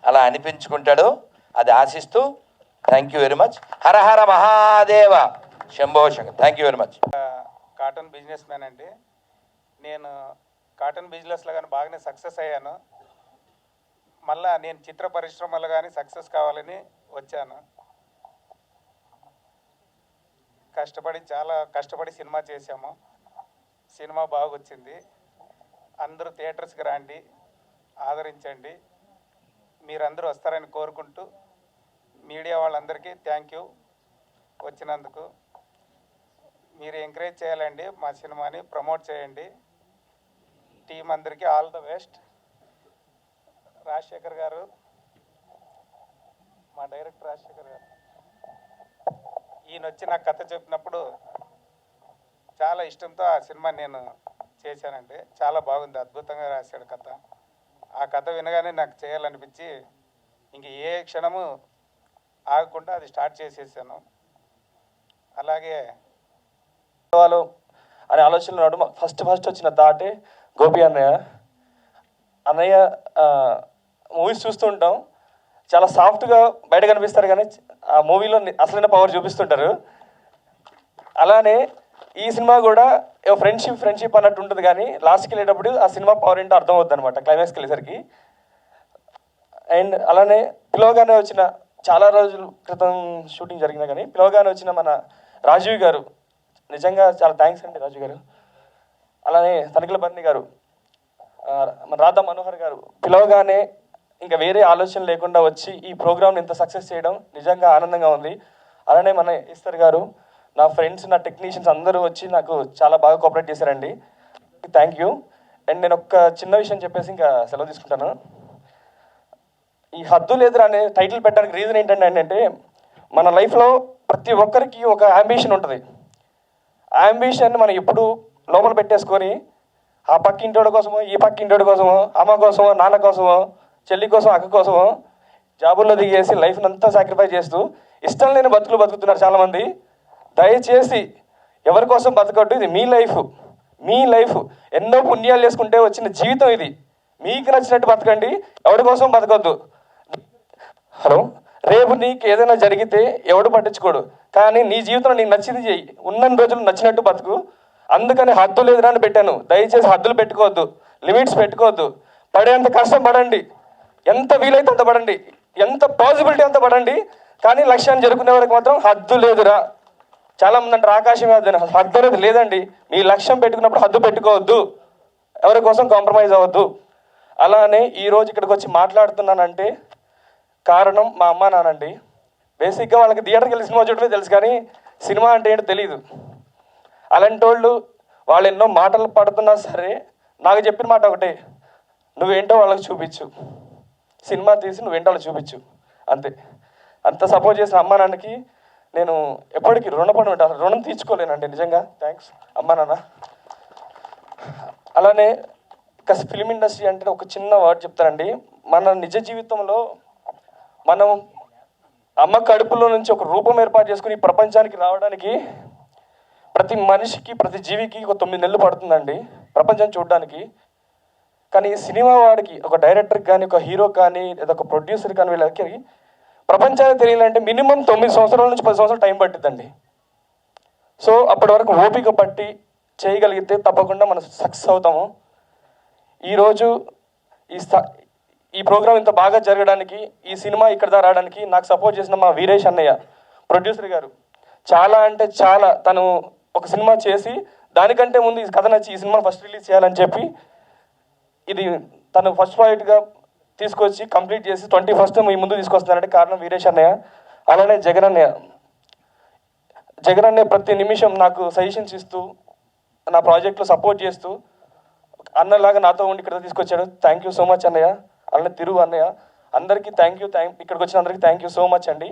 అలా అనిపించుకుంటాడు. అది ఆశిస్తూ thank you very much. Har Har Mahadev Shambho Shankar. Thank you very much. Cotton business man అండి. నేను కాటన్ బిజినెస్లో కానీ బాగానే సక్సెస్ అయ్యాను. మళ్ళా నేను చిత్ర పరిశ్రమలో కానీ సక్సెస్ కావాలని వచ్చాను. చాలా కష్టపడి సినిమా చేశాము. సినిమా బాగొచ్చింది. అందరూ థియేటర్స్కి రండి, ఆదరించండి. మీరందరూ వస్తారని కోరుకుంటూ మీడియా వాళ్ళందరికీ థ్యాంక్ యూ వచ్చినందుకు. మీరు ఎంకరేజ్ చేయాలండి, మా సినిమాని ప్రమోట్ చేయండి. టీం అందరికీ ఆల్ ద బెస్ట్. రాజశేఖర్ గారు, మా డైరెక్టర్ రాజశేఖర్ గారు, ఈయన వచ్చి నాకు కథ చెప్పినప్పుడు చాలా ఇష్టంతో ఆ సినిమా నేను చేశానండి. చాలా బాగుంది, అద్భుతంగా రాశాడు కథ. ఆ కథ వినగానే నాకు చేయాలనిపించి ఇంక ఏ క్షణము ఆగకుండా అది స్టార్ట్ చేసేసాను. అలాగే వాళ్ళు అనే ఆలోచనలో ఉన్నాడు. ఫస్ట్ వచ్చిన థాటే గోపి అన్నయ్య మూవీస్ చూస్తూ ఉంటాం, చాలా సాఫ్ట్గా బయట కనిపిస్తారు కానీ ఆ మూవీలో అసలైన పవర్ చూపిస్తుంటారు. అలానే ఈ సినిమా కూడా ఫ్రెండ్షిప్ అన్నట్టు ఉంటుంది, కానీ లాస్ట్కి వెళ్ళేటప్పుడు ఆ సినిమా పవర్ ఏంటో అర్థం అవుతుంది అనమాట క్లైమాక్స్కి వెళ్ళేసరికి. అండ్ అలానే పిలవగానే వచ్చిన, చాలా రోజుల క్రితం షూటింగ్ జరిగినా కానీ పిలవగానే వచ్చిన మన రాజీవ్ గారు, నిజంగా చాలా థ్యాంక్స్ అండి రాజీవ్ గారు. అలానే తనిఖీల బర్ని గారు, మన రాధా మనోహర్ గారు పిలవగానే ఇంకా వేరే ఆలోచన లేకుండా వచ్చి ఈ ప్రోగ్రామ్ని ఇంత సక్సెస్ చేయడం నిజంగా ఆనందంగా ఉంది. అలానే మన ఈశ్వర్ గారు, నా ఫ్రెండ్స్, నా టెక్నీషియన్స్ అందరూ వచ్చి నాకు చాలా బాగా కోఆపరేట్ చేశారండి. Thank you. అండ్ నేను ఒక చిన్న విషయం చెప్పేసి ఇంకా సెలవు తీసుకుంటాను. ఈ హద్దు లేదురా అనే టైటిల్ పెట్టడానికి రీజన్ ఏంటంటే, మన లైఫ్లో ప్రతి ఒక్కరికి ఒక అంబిషన్ ఉంటుంది. ఆ అంబిషన్ని మనం ఎప్పుడు లోపల పెట్టేసుకొని ఆ పక్కింటోడి కోసమో, ఈ పక్కింటోడి కోసమో, అమ్మ కోసమో, నాన్న కోసమో, చెల్లి కోసం, అక్క కోసమో జాబుల్లో దిగేసి లైఫ్ని అంతా సాక్రిఫైస్ చేస్తూ ఇష్టం లేని బతుకులు బతుకుతున్నారు చాలామంది. దయచేసి ఎవరి కోసం బతకద్దు, ఇది మీ లైఫ్ ఎన్నో పుణ్యాలు చేసుకుంటే వచ్చిన జీవితం ఇది. మీకు నచ్చినట్టు బతకండి, ఎవరి కోసం బతకొద్దు. రేపు నీకు ఏదైనా జరిగితే ఎవడు పట్టించుకోడు, కానీ నీ జీవితంలో నీకు నచ్చింది చెయ్యి. ఉన్న రోజులు నచ్చినట్టు బతుకు. అందుకని హద్దు లేదురా అని పెట్టాను. దయచేసి హద్దులు పెట్టుకోవద్దు, లిమిట్స్ పెట్టుకోవద్దు. పడేంత కష్టం పడండి, ఎంత వీలైతే అంత పడండి, ఎంత పాసిబిలిటీ అంత పడండి. కానీ లక్ష్యాన్ని జరుపుకునే వరకు మాత్రం హద్దు లేదురా. చాలామంది అంటారు ఆకాశం హద్దు అనేది లేదండి. మీ లక్ష్యం పెట్టుకున్నప్పుడు హద్దు పెట్టుకోవద్దు, ఎవరి కోసం కాంప్రమైజ్ అవ్వద్దు. అలానే ఈరోజు ఇక్కడికి వచ్చి మాట్లాడుతున్నానంటే కారణం మా అమ్మ నాన్నండి. బేసిక్గా వాళ్ళకి థియేటర్కి వెళ్ళి సినిమా చూడటమే తెలుసు, కానీ సినిమా అంటే ఏంటో తెలియదు. అలాంటి వాళ్ళు ఎన్నో మాటలు పడుతున్నా సరే నాకు చెప్పిన మాట ఒకటే, నువ్వేంటో వాళ్ళకి చూపించు, సినిమా తీసి నువ్వేంటో వాళ్ళకి చూపించు, అంతే. అంత సపోర్ట్ చేసిన అమ్మా నాన్నకి నేను ఎప్పటికీ రుణపడి ఉంటాను, రుణం తీర్చుకోలేనండి నిజంగా. థ్యాంక్స్ అమ్మా నాన్న. అలానే ఫిలిం ఇండస్ట్రీ అంటే ఒక చిన్న వర్డ్ చెప్తానండి. మన నిజ జీవితంలో మనం అమ్మ కడుపులో నుంచి ఒక రూపం ఏర్పాటు చేసుకుని ఈ ప్రపంచానికి రావడానికి ప్రతి మనిషికి, ప్రతి జీవికి ఒక 9 నెలలు పడుతుందండి ప్రపంచం చూడడానికి. కానీ సినిమా వాడికి, ఒక డైరెక్టర్కి కానీ, ఒక హీరో కానీ, లేదా ఒక ప్రొడ్యూసర్ కానీ, వీళ్ళకి ప్రపంచానికి తెలియాలంటే మినిమం 9 సంవత్సరాల నుంచి 10 సంవత్సరాలు టైం పట్టిద్దండి. సో అప్పటి వరకు ఓపిక పట్టి చేయగలిగితే తప్పకుండా మనం సక్సెస్ అవుతాము. ఈరోజు ఈ ప్రోగ్రాం ఇంత బాగా జరగడానికి, ఈ సినిమా ఇక్కడ దాకా రావడానికి నాకు సపోర్ట్ చేసిన మా వీరేష్ అన్నయ్య, ప్రొడ్యూసర్ గారు, చాలా అంటే చాలా, తను ఒక సినిమా చేసి దానికంటే ముందు ఈ కథ నచ్చి ఈ సినిమా ఫస్ట్ రిలీజ్ చేయాలని చెప్పి ఇది తను ఫస్ట్ ప్రాజెక్ట్గా తీసుకొచ్చి కంప్లీట్ చేసి 21st మీ ముందు తీసుకొస్తున్నారంటే కారణం వీరేష్ అన్నయ్య. అలానే జగన్ అన్నయ్య ప్రతి నిమిషం నాకు సజెషన్స్ ఇస్తూ నా ప్రాజెక్ట్లో సపోర్ట్ చేస్తూ అన్నలాగా నాతో ఉండి ఇక్కడ తీసుకొచ్చాడు. థ్యాంక్ యూ సో మచ్ అన్నయ్య. అలానే తిరుగు అన్నయ్య, అందరికీ థ్యాంక్ యూ. ఇక్కడికి వచ్చిన అందరికీ థ్యాంక్ యూ సో మచ్ అండి.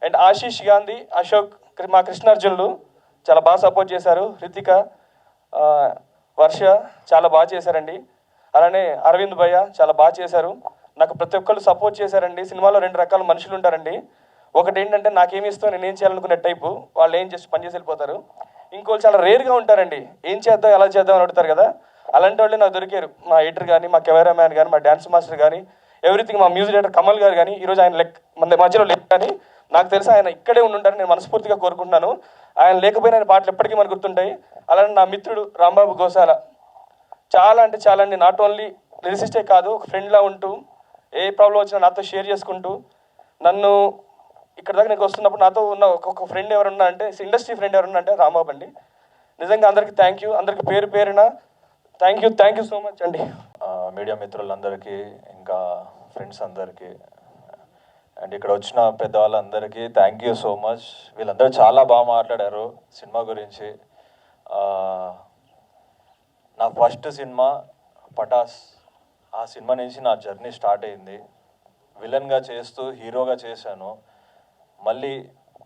అండ్ ఆశీష్ గాంధీ, అశోక్, మా కృష్ణార్జునులు చాలా బాగా సపోర్ట్ చేశారు. హృతిక, వర్ష చాలా బాగా చేశారండి. అలానే అరవింద్ భయ్య చాలా బాగా చేశారు. నాకు ప్రతి ఒక్కళ్ళు సపోర్ట్ చేశారండి. సినిమాలో 2 రకాల మనుషులు ఉంటారండి. ఒకటి ఏంటంటే నాకేమి ఇష్టం, నేను ఏం చేయాలనుకునే టైపు, వాళ్ళు ఏం చేసి పని చేసి వెళ్ళిపోతారు. ఇంకోళ్ళు చాలా రేర్గా ఉంటారండి, ఏం చేద్దాం ఎలా చేద్దాం అని అడుగుతారు కదా. అలాంటి వాళ్ళే నాకు దొరికారు. మా ఎడిటర్ కానీ, మా కెమెరామ్యాన్ కానీ, మా డ్యాన్స్ మాస్టర్ కానీ, ఎవ్రీథింగ్, మా మ్యూజిక్ డైరెక్టర్ కమల్ గారు కానీ. ఈరోజు ఆయన మన మధ్యలో లేక కానీ నాకు తెలిసి ఆయన ఇక్కడే ఉండుంటారని నేను మనస్ఫూర్తిగా కోరుకుంటున్నాను. ఆయన లేకపోయినా ఆయన పాటలు ఎప్పటికీ మనకు గుర్తుంటాయి. అలానే నా మిత్రుడు రాంబాబు గోసాల, చాలా అంటే చాలా అండి. నాట్ ఓన్లీ లిరిసిస్టే కాదు, ఒక ఫ్రెండ్లా ఉంటూ ఏ ప్రాబ్లం వచ్చినా నాతో షేర్ చేసుకుంటూ, నన్ను ఇక్కడ దాకా నేను వస్తున్నప్పుడు నాతో ఉన్న ఒక్కొక్క ఫ్రెండ్ ఎవరున్నా అంటే, ఇండస్ట్రీ ఫ్రెండ్ ఎవరున్నా అంటే రాంబాబు అండి. నిజంగా అందరికీ థ్యాంక్ యూ, అందరికీ పేరు పేరున థ్యాంక్ యూ సో మచ్ అండి. మీడియా మిత్రులందరికీ, ఇంకా ఫ్రెండ్స్ అందరికీ, అండ్ ఇక్కడ వచ్చిన పెద్దవాళ్ళందరికీ థ్యాంక్ యూ సో మచ్. వీళ్ళందరూ చాలా బాగా మాట్లాడారు సినిమా గురించి. నా ఫస్ట్ సినిమా పటాస్, ఆ సినిమా నుంచి నా జర్నీ స్టార్ట్ అయింది. విలన్గా చేస్తూ హీరోగా చేశాను. మళ్ళీ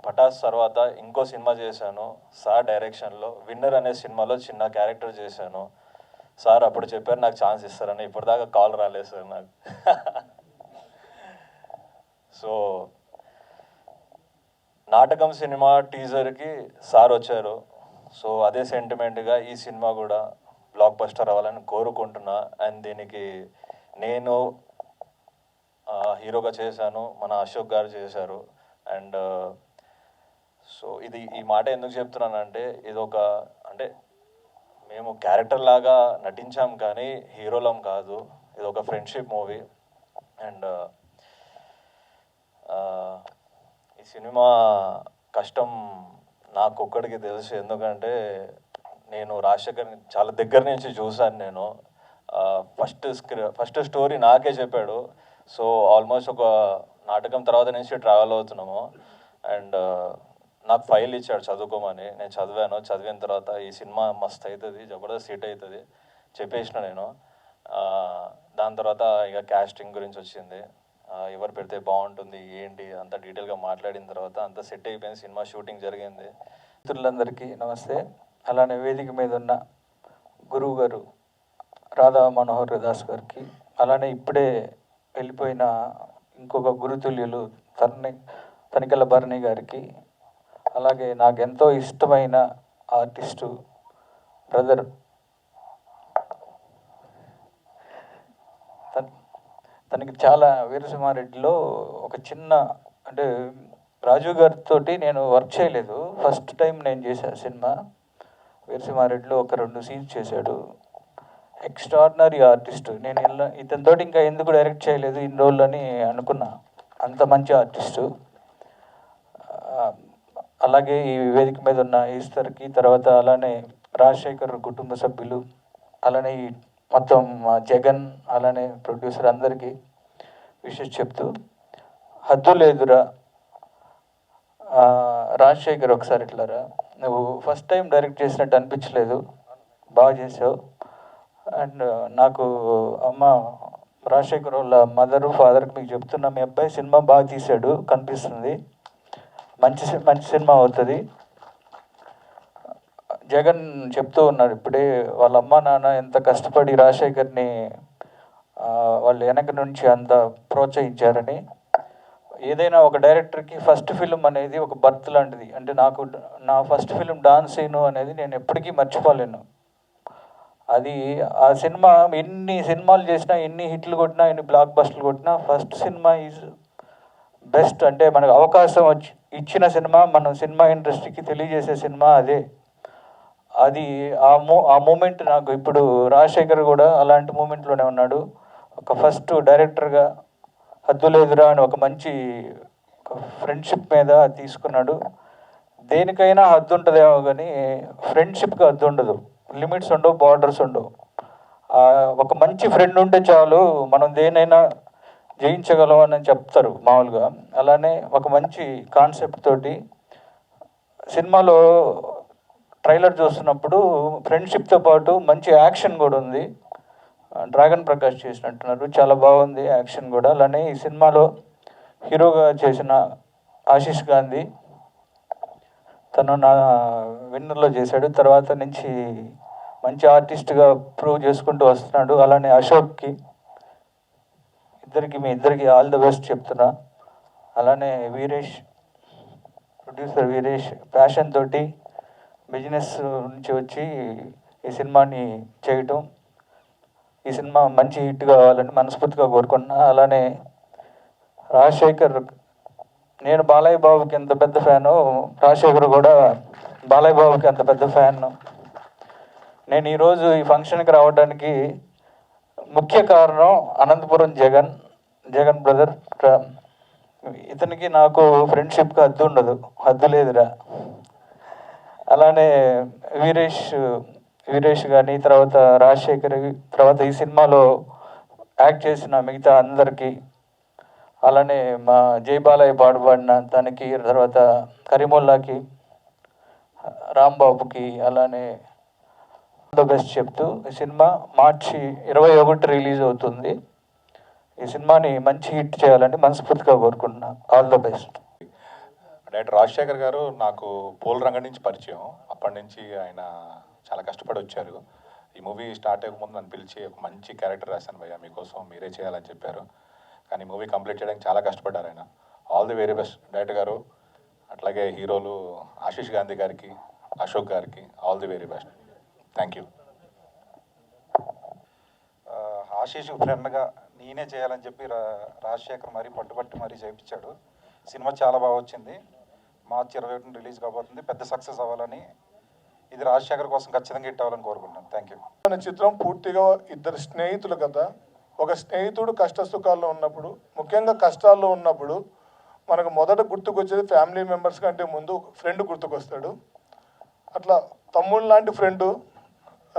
పటాస్ తర్వాత ఇంకో సినిమా చేశాను సార్ డైరెక్షన్లో, విన్నర్ అనే సినిమాలో చిన్న క్యారెక్టర్ చేశాను. సార్ అప్పుడు చెప్పారు నాకు ఛాన్స్ ఇస్తారని, ఇప్పటిదాకా కాల్ రాలేదు సార్ నాకు. సో నాటకం సినిమా టీజర్కి సార్ వచ్చారు. సో అదే సెంటిమెంట్గా ఈ సినిమా కూడా బ్లాక్ బస్టర్ అవ్వాలని కోరుకుంటున్నా. అండ్ దీనికి నేను హీరోగా చేశాను, మన అశోక్ గారు చేశారు. అండ్ సో ఈ మాట ఎందుకు చెప్తున్నానంటే, ఇది ఒక అంటే మేము క్యారెక్టర్ లాగా నటించాం కానీ హీరోలం కాదు. ఇది ఒక ఫ్రెండ్షిప్ మూవీ. అండ్ ఈ సినిమా కష్టం నాకు ఒక్కడికి తెలుసు, ఎందుకంటే నేను రాజశేఖర్ చాలా దగ్గర నుంచి చూశాను. నేను ఫస్ట్ స్టోరీ నాకే చెప్పాడు. సో ఆల్మోస్ట్ ఒక నాటకం తర్వాత నుంచి ట్రావెల్ అవుతున్నాము. అండ్ నాకు ఫైల్ ఇచ్చాడు చదువుకోమని, నేను చదివాను. చదివిన తర్వాత ఈ సినిమా మస్త్ అవుతుంది, జబర్దస్త్ హిట్ అవుతుంది చెప్పేసిన నేను. దాని తర్వాత ఇక క్యాస్టింగ్ గురించి వచ్చింది, ఎవరు పెడితే బాగుంటుంది ఏంటి అంత డీటెయిల్గా మాట్లాడిన తర్వాత అంత సెట్ అయిపోయింది, సినిమా షూటింగ్ జరిగింది. మిత్రులందరికీ నమస్తే. అలానే వేదిక మీద ఉన్న గురువు గారు రాధా మనోహర్ దాస్ గారికి, అలానే ఇప్పుడే వెళ్ళిపోయిన ఇంకొక గురుతుల్యులు తనికెళ్ళ భరణి గారికి, అలాగే నాకు ఎంతో ఇష్టమైన ఆర్టిస్టు బ్రదర్ తనకి చాలా వీరసింహారెడ్డిలో ఒక చిన్న అంటే రాజు గారితో నేను వర్క్ చేయలేదు, ఫస్ట్ టైం నేను చేశాను సినిమా. వీరసింహారెడ్డిలో ఒక 2 సీన్స్ చేశాడు. Extraordinary artist. నేను ఇతనితోటి ఇంకా ఎందుకు డైరెక్ట్ చేయలేదు ఇన్ని రోజులు అని అనుకున్నా. అంత మంచి ఆర్టిస్టు. అలాగే ఈ వేదిక మీద ఉన్న ఈశ్వర్కి, తర్వాత అలానే రాజశేఖర్ కుటుంబ సభ్యులు, అలానే ఈ మొత్తం జగన్, అలానే ప్రొడ్యూసర్ అందరికీ విషెస్ చెప్తూ, హద్దు లేదురా రాజశేఖర్ ఒకసారి ఇట్లారా, నువ్వు ఫస్ట్ టైం డైరెక్ట్ చేసినట్టు అనిపించలేదు, బాగా చేసావు. అండ్ నాకు అమ్మ రాజశేఖర్ వాళ్ళ మదరు ఫాదర్కి మీకు చెప్తున్నా, మీ అబ్బాయి సినిమా బాగా తీశాడు కనిపిస్తుంది, మంచి సినిమా అవుతుంది. జగన్ చెప్తూ ఉన్నారు ఇప్పుడే, వాళ్ళ అమ్మ నాన్న ఎంత కష్టపడి రాజశేఖర్ని వాళ్ళు వెనక నుంచి అంత ప్రోత్సహించారని. ఏదైనా ఒక డైరెక్టర్కి ఫస్ట్ ఫిలిం అనేది ఒక బర్త్ లాంటిది. అంటే నాకు నా ఫస్ట్ ఫిలిం డాన్స్ సీను అనేది నేను ఎప్పటికీ మర్చిపోలేను. అది ఆ సినిమా ఎన్ని సినిమాలు చేసినా, ఎన్ని హిట్లు కొట్టినా, ఎన్ని బ్లాక్ బస్టర్లు కొట్టినా, ఫస్ట్ సినిమా ఈజ్ బెస్ట్. అంటే మనకు అవకాశం ఇచ్చిన సినిమా, మనం సినిమా ఇండస్ట్రీకి తెలియజేసే సినిమా అదే. అది ఆ మూమెంట్ నాకు ఇప్పుడు రాజశేఖర్ కూడా అలాంటి మూమెంట్లోనే ఉన్నాడు. ఒక ఫస్ట్ డైరెక్టర్గా హద్దు లేదురా అని ఒక మంచి ఫ్రెండ్షిప్ మీద తీసుకున్నాడు. దేనికైనా హద్దు ఉంటుందేమో కానీ ఫ్రెండ్షిప్కి హద్దు ఉండదు, లిమిట్స్ ఉండవు, బార్డర్స్ ఉండవు. ఒక మంచి ఫ్రెండ్ ఉంటే చాలు మనం దేనైనా జయించగలం అని చెప్తారు మామూలుగా. అలానే ఒక మంచి కాన్సెప్ట్ తోటి సినిమాలో ట్రైలర్ చూస్తున్నప్పుడు ఫ్రెండ్షిప్తో పాటు మంచి యాక్షన్ కూడా ఉంది. డ్రాగన్ ప్రకాష్ చేసినట్టున్నారు, చాలా బాగుంది యాక్షన్ కూడా. అలానే ఈ సినిమాలో హీరోగా చేసిన ఆశీష్ గాంధీ, తను నా విన్నర్లో చేశాడు. తర్వాత నుంచి మంచి ఆర్టిస్ట్గా ప్రూవ్ చేసుకుంటూ వస్తున్నాడు. అలానే అశోక్కి, మీ ఇద్దరికి ఆల్ ద బెస్ట్ చెప్తున్నా. అలానే వీరేష్, ప్రొడ్యూసర్ వీరేష్ ప్యాషన్ తోటి బిజినెస్ నుంచి వచ్చి ఈ సినిమాని చేయటం, ఈ సినిమా మంచి హిట్ కావాలని మనస్ఫూర్తిగా కోరుకుంటున్నా. అలానే రాజశేఖర్, నేను బాలయ్య బాబుకి ఎంత పెద్ద ఫ్యాను, రాజశేఖర్ కూడా బాలయ్య బాబుకి అంత పెద్ద ఫ్యాన్. నేను ఈరోజు ఈ ఫంక్షన్కి రావడానికి ముఖ్య కారణం అనంతపురం జగన్ బ్రదర్. ఇతనికి నాకు ఫ్రెండ్షిప్కి హద్దు ఉండదు, హద్దు లేదురా. అలానే వీరేష్ కానీ, తర్వాత రాజశేఖర్, తర్వాత ఈ సినిమాలో యాక్ట్ చేసిన మిగతా అందరికీ, అలానే మా జై బాలయ్య పాడుబడిన తనకి, తర్వాత కరీముల్లాకి, రాంబాబుకి, అలానే ఆల్ ద బెస్ట్ చెప్తూ ఈ సినిమా మార్చి 21 రిలీజ్ అవుతుంది. ఈ సినిమాని మంచి హిట్ చేయాలని మనస్ఫూర్తిగా కోరుకుంటున్నా. All the best. Director Rajasekhar గారు నాకు పూల రంగం నుంచి పరిచయం. అప్పటి నుంచి ఆయన చాలా కష్టపడి వచ్చారు. ఈ మూవీ స్టార్ట్ అయ్యే ముందు నన్ను పిలిచి ఒక మంచి క్యారెక్టర్ రాశాను భయ్యా, మీకోసం మీరే చేయాలని చెప్పారు. కానీ మూవీ కంప్లీట్ చేయడానికి చాలా కష్టపడ్డారు ఆయన. All the very best director గారు. అట్లాగే హీరోలు ఆశీష్ గాంధీ గారికి, అశోక్ గారికి all the very best. Thank you. Ashish ఫ్రెండ్గా నేనే చేయాలని చెప్పి రాజశేఖర్ మరీ పట్టుబట్టి మరీ చేయించాడు. సినిమా చాలా బాగా వచ్చింది. మార్చి 21 రిలీజ్ కాబోతుంది. పెద్ద సక్సెస్ అవ్వాలని, ఇది రాజశేఖర్ కోసం ఖచ్చితంగా హిట్ అవ్వాలని కోరుకుంటున్నాను. Thank you. మన చిత్రం పూర్తిగా ఇద్దరు స్నేహితులు కదా. ఒక స్నేహితుడు కష్ట సుఖాల్లో ఉన్నప్పుడు, ముఖ్యంగా కష్టాల్లో ఉన్నప్పుడు మనకు మొదట గుర్తుకొచ్చేది ఫ్యామిలీ మెంబర్స్ కంటే ముందు ఫ్రెండ్ గుర్తుకొస్తాడు. అట్లా తమ్ముడు లాంటి ఫ్రెండు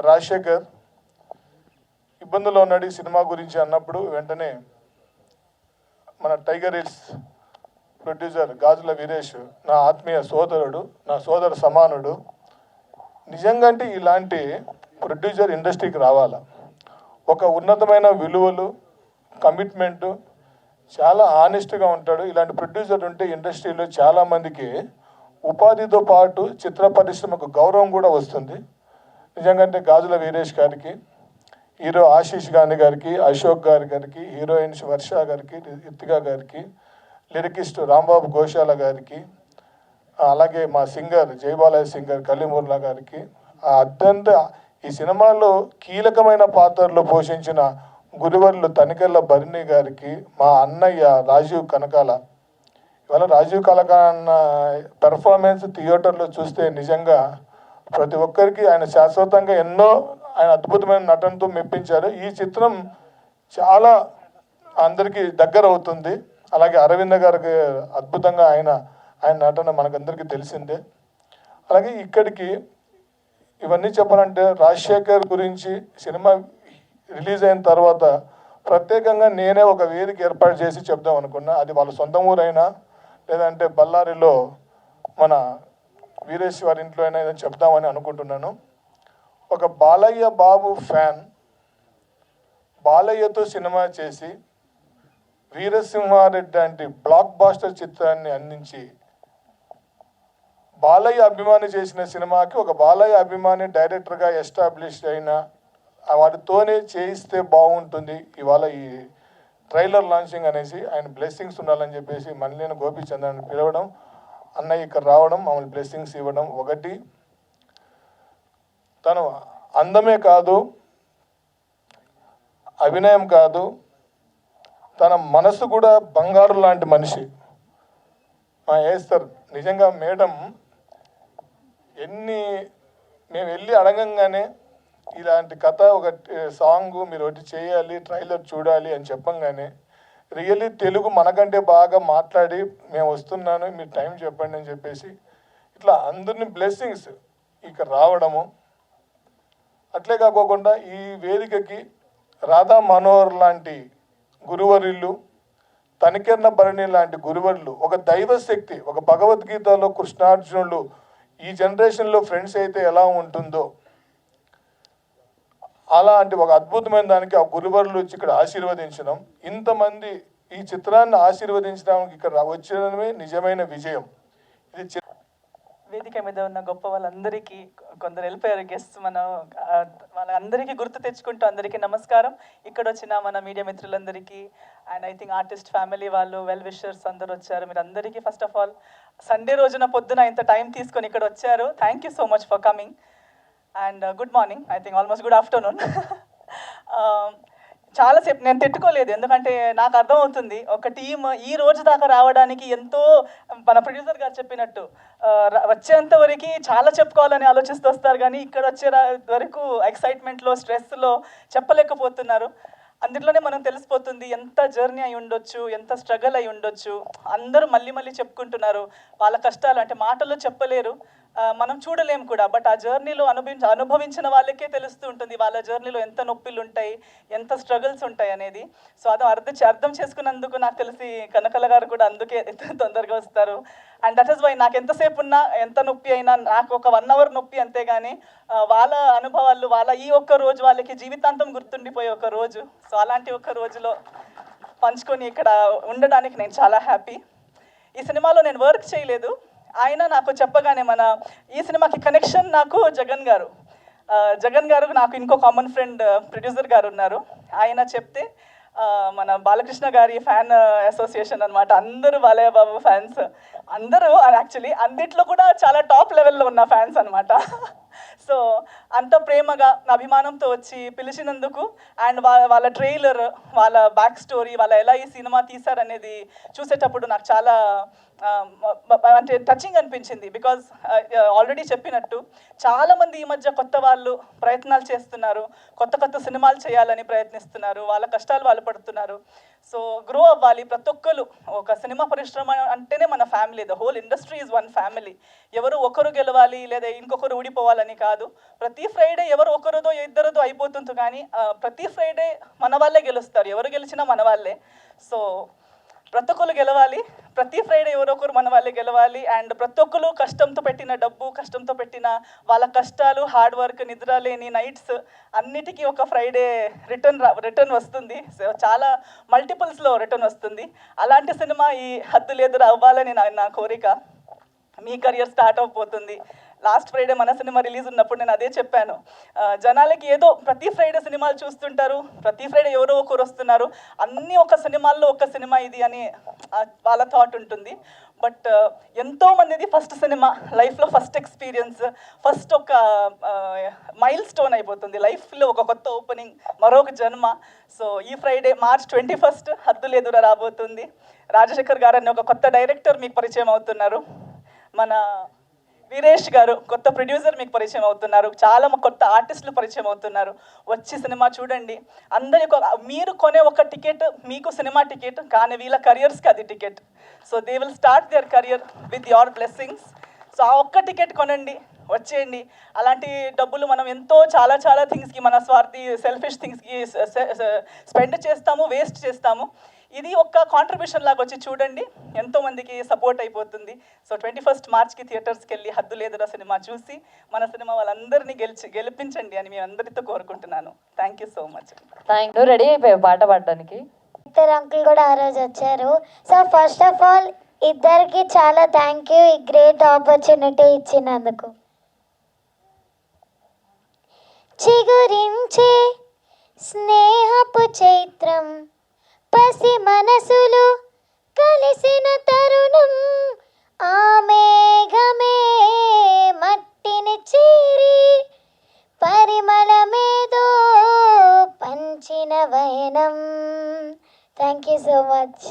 రాజశేఖర్ ఇబ్బందుల్లో ఉన్నాడు. ఈ సినిమా గురించి అన్నప్పుడు వెంటనే మన టైగర్ హిల్స్ ప్రొడ్యూసర్ గాజుల వీరేష్ నా ఆత్మీయ సోదరుడు, నా సోదర సమానుడు. నిజంగా అంటే ఇలాంటి ప్రొడ్యూసర్ ఇండస్ట్రీకి రావాలా. ఒక ఉన్నతమైన విలువలు, కమిట్మెంటు, చాలా ఆనెస్ట్గా ఉంటాడు. ఇలాంటి ప్రొడ్యూసర్ ఉంటే ఇండస్ట్రీలో చాలామందికి ఉపాధితో పాటు చిత్ర పరిశ్రమకు గౌరవం కూడా వస్తుంది. నిజంగా అంటే గాజుల వీరేష్ గారికి, హీరో ఆశీష్ గాంధీ గారికి, అశోక్ గారికి, హీరోయిన్స్ వర్ష గారికి, రితికా గారికి, లిరికిస్ట్ రాంబాబు ఘోషాల గారికి, అలాగే మా సింగర్ జయబాలయ్య సింగర్ కలీముల్లా గారికి, అత్యంత ఈ సినిమాలో కీలకమైన పాత్రలు పోషించిన గురువర్లు తనికెళ్ళ భరణి గారికి, మా అన్నయ్య రాజీవ్ కనకాల. ఇవాళ రాజీవ్ కనకాల పెర్ఫార్మెన్స్ థియేటర్లో చూస్తే నిజంగా ప్రతి ఒక్కరికి ఆయన శాశ్వతంగా ఎన్నో ఆయన అద్భుతమైన నటనతో మెప్పించారు. ఈ చిత్రం చాలా అందరికీ దగ్గర అవుతుంది. అలాగే అరవింద గారికి అద్భుతంగా ఆయన నటన మనకందరికీ తెలిసిందే. అలాగే ఇక్కడికి ఇవన్నీ చెప్పాలంటే రాజశేఖర్ గురించి సినిమా రిలీజ్ అయిన తర్వాత ప్రత్యేకంగా నేనే ఒక వేదిక ఏర్పాటు చేసి చెప్దాం అనుకున్నా. అది వాళ్ళ సొంత ఊరైనా లేదంటే బళ్ళారిలో మన వీరేష్ వారి ఇంట్లో అయినా ఏదైనా చెప్దామని అనుకుంటున్నాను. ఒక బాలయ్య బాబు ఫ్యాన్ బాలయ్యతో సినిమా చేసి వీరసింహారెడ్డి లాంటి బ్లాక్ బాస్టర్ చిత్రాన్ని అందించి బాలయ్య అభిమాని చేసిన సినిమాకి ఒక బాలయ్య అభిమాని డైరెక్టర్గా ఎస్టాబ్లిష్ అయిన వాటితోనే చేయిస్తే బాగుంటుంది. ఇవాళ ఈ ట్రైలర్ లాంచింగ్ అనేసి ఆయన బ్లెస్సింగ్స్ ఉండాలని చెప్పేసి మల్లేని గోపీచంద్రని పిలవడం, అన్నయ్య ఇక్కడ రావడం, మమ్మల్ని బ్లెస్సింగ్స్ ఇవ్వడం. ఒకటి, తను అందమే కాదు, అభినయం కాదు, తన మనసు కూడా బంగారు లాంటి మనిషి. సార్ నిజంగా మేడం మేము వెళ్ళి అడగంగానే ఇలాంటి కథ ఒక సాంగ్ మీరు ఒకటి చేయాలి, ట్రైలర్ చూడాలి అని చెప్పంగానే రియల్లీ తెలుగు మనకంటే బాగా మాట్లాడి మేము వస్తున్నాను, మీరు టైం చెప్పండి అని చెప్పేసి ఇట్లా అందరినీ బ్లెస్సింగ్స్ ఇక్కడ రావడము. అట్లే కాకోకుండా ఈ వేదికకి రాధా మనోహర్ లాంటి గురువర్యులు, తనికెర్ణ భరణి లాంటి గురువర్యులు, ఒక దైవశక్తి, ఒక భగవద్గీతలో కృష్ణార్జునులు ఈ జనరేషన్లో ఫ్రెండ్స్ అయితే ఎలా ఉంటుందో అలాంటి ఒక అద్భుతమైన దానికి ఆ గురువర్యులు వచ్చి ఇక్కడ ఆశీర్వదించడం, ఇంతమంది ఈ చిత్రాన్ని ఆశీర్వదించడానికి ఇక్కడ వచ్చడమే నిజమైన విజయం. ఇది వేదిక మీద ఉన్న గొప్ప వాళ్ళందరికీ, కొందరు వెళ్ళిపోయారు గెస్ట్, మనం వాళ్ళందరికీ గుర్తు తెచ్చుకుంటూ అందరికీ నమస్కారం. ఇక్కడ వచ్చిన మన మీడియా మిత్రులందరికీ and I think artist family వాళ్ళు, వెల్ విషర్స్ అందరూ వచ్చారు. మీరు అందరికీ ఫస్ట్ ఆఫ్ ఆల్ సండే రోజున పొద్దున ఇంత టైం తీసుకొని ఇక్కడ వచ్చారు. Thank you so much for coming and good morning, I think almost good afternoon. చాలాసేపు నేను తిట్టుకోలేదు, ఎందుకంటే నాకు అర్థమవుతుంది ఒక టీం ఈ రోజు దాకా రావడానికి ఎంతో, మన ప్రొడ్యూసర్ గారు చెప్పినట్టు వచ్చేంత వరకు చాలా చెప్పుకోవాలని ఆలోచిస్తూ వస్తారు, కానీ ఇక్కడ వచ్చే వరకు ఎక్సైట్మెంట్లో, స్ట్రెస్లో చెప్పలేకపోతున్నారు. అందులోనే మనం తెలిసిపోతుంది ఎంత జర్నీ అయి ఉండొచ్చు, ఎంత స్ట్రగుల్ అయి ఉండొచ్చు. అందరూ మళ్ళీ మళ్ళీ చెప్పుకుంటున్నారు వాళ్ళ కష్టాలు, అంటే మాటల్లో చెప్పలేరు, మనం చూడలేము కూడా. బట్ ఆ జర్నీలో అనుభవించిన వాళ్ళకే తెలుస్తూ ఉంటుంది వాళ్ళ జర్నీలో ఎంత నొప్పిలు ఉంటాయి, ఎంత స్ట్రగుల్స్ ఉంటాయి అనేది. సో అది అర్థం చేసుకున్నందుకు నాకు తెలిసి కనకల గారు కూడా అందుకే తొందరగా వస్తారు. అండ్ దట్ ఈస్ వై నాకు ఎంతసేపు ఉన్నా, ఎంత నొప్పి అయినా, నాకు ఒక 1 hour నొప్పి అంతేగాని వాళ్ళ అనుభవాలు, వాళ్ళ ఈ ఒక్క రోజు వాళ్ళకి జీవితాంతం గుర్తుండిపోయే ఒక రోజు. సో అలాంటి ఒక రోజులో పంచుకొని ఇక్కడ ఉండడానికి నేను చాలా హ్యాపీ. ఈ సినిమాలో నేను వర్క్ చేయలేదు, ఆయన నాకు చెప్పగానే ఈ సినిమాకి కనెక్షన్ నాకు జగన్ గారు నాకు ఇంకో కామన్ ఫ్రెండ్ ప్రొడ్యూసర్ గారు ఉన్నారు. ఆయన చెప్తే మన బాలకృష్ణ గారి ఫ్యాన్ అసోసియేషన్ అనమాట, అందరూ బాలయ్య బాబు ఫ్యాన్స్, అందరూ యాక్చువల్లీ అన్నిట్లో కూడా చాలా టాప్ లెవెల్లో ఉన్న ఫ్యాన్స్ అనమాట. సో అంత ప్రేమగా అభిమానంతో వచ్చి పిలిచినందుకు అండ్ వాళ్ళ ట్రైలర్, వాళ్ళ బ్యాక్ స్టోరీ, వాళ్ళు ఎలా ఈ సినిమా తీశారనేది చూసేటప్పుడు నాకు చాలా అంటే టచింగ్ అనిపించింది. బికాజ్ ఆల్రెడీ చెప్పినట్టు చాలామంది ఈ మధ్య కొత్త వాళ్ళు ప్రయత్నాలు చేస్తున్నారు, కొత్త సినిమాలు చేయాలని ప్రయత్నిస్తున్నారు, వాళ్ళ కష్టాలు వాళ్ళు పడుతున్నారు. సో గ్రో అవ్వాలి ప్రతి ఒక్కరు. ఒక సినిమా పరిశ్రమ అంటేనే మన family, the whole industry is one family. ఎవరు ఒకరు గెలవాలి లేదా ఇంకొకరు ఊడిపోవాలని కాదు. ప్రతి ఫ్రైడే ఎవరు ఒకరిదో ఇద్దరిదో అయిపోతుంది, కానీ ప్రతి ఫ్రైడే మన వాళ్ళే గెలుస్తారు, ఎవరు గెలిచినా మన వాళ్ళే. సో ప్రతి ఒక్కరు గెలవాలి, ప్రతి ఫ్రైడే ఎవరొకరు మన వాళ్ళే గెలవాలి. అండ్ ప్రతి ఒక్కరు కష్టంతో పెట్టిన డబ్బు, కష్టంతో పెట్టిన వాళ్ళ కష్టాలు, హార్డ్ వర్క్, నిద్ర లేని నైట్స్ అన్నిటికీ ఒక ఫ్రైడే రిటర్న్ వస్తుంది. సో చాలా మల్టిపుల్స్లో రిటర్న్ వస్తుంది. అలాంటి సినిమా ఈ హద్దు లేదు అవ్వాలని నా కోరిక. మీ కెరియర్ స్టార్ట్ అయిపోతుంది. లాస్ట్ ఫ్రైడే మన సినిమా రిలీజ్ ఉన్నప్పుడు నేను అదే చెప్పాను, జనాలకి ఏదో ప్రతి ఫ్రైడే సినిమాలు చూస్తుంటారు, ప్రతి ఫ్రైడే ఎవరో ఒకరు వస్తున్నారు, అన్నీ ఒక సినిమాల్లో ఒక సినిమా ఇది అని వాళ్ళ థాట్ ఉంటుంది. బట్ ఎంతోమందిది ఫస్ట్ సినిమా, లైఫ్లో ఫస్ట్ ఎక్స్పీరియన్స్, ఫస్ట్ ఒక మైల్ స్టోన్ అయిపోతుంది లైఫ్లో, ఒక కొత్త ఓపెనింగ్, మరొక జన్మ. సో ఈ ఫ్రైడే March 21 హద్దు లేదురా రాబోతుంది. రాజశేఖర్ గారు అనే ఒక కొత్త డైరెక్టర్ మీకు పరిచయం అవుతున్నారు. మన వీరేష్ గారు కొత్త ప్రొడ్యూసర్ మీకు పరిచయం అవుతున్నారు, చాలా కొత్త ఆర్టిస్టులు పరిచయం అవుతున్నారు. వచ్చి సినిమా చూడండి. అందరి మీరు కొనే ఒక టికెట్ మీకు సినిమా టికెట్, కానీ వీళ్ళ కెరియర్స్కి అది ticket. So they will start their career with your blessings. So ఆ ఒక్క టికెట్ కొనండి, వచ్చేయండి. అలాంటి డబ్బులు మనం ఎంతో చాలా చాలా థింగ్స్కి, మన స్వార్థి సెల్ఫిష్ థింగ్స్కి స్పెండ్ చేస్తాము, వేస్ట్ చేస్తాము. ఇది ఒక కాంట్రిబ్యూషన్ లాగా వచ్చి చూడండి, ఎంతోమందికి సపోర్ట్ అయిపోతుంది. సో 21 మార్చ్కి థియేటర్స్కి వెళ్ళి హద్దు లేదురా సినిమా చూసి మన సినిమా వాళ్ళందరినీ గెలిపించండి అని మేము అందరితో కోరుకుంటున్నాను. Thank you so much. నువ్వు రెడీ అయిపోయావు పాట పాడడానికి? ఇద్దరు అంకుల్ కూడా ఆ రోజు వచ్చారు. సో ఫస్ట్ ఆఫ్ ఆల్ ఇద్దరికి చాలా థ్యాంక్ యూ ఈ గ్రేట్ ఆపర్చునిటీ ఇచ్చినందుకు. చిగురించే స్నేహపు చైత్రం, పసి మనసులు కలిసిన తరుణం, ఆ మేఘమే మట్టిని చేరి పరిమళమేదో పంచిన వైనం. Thank you so much.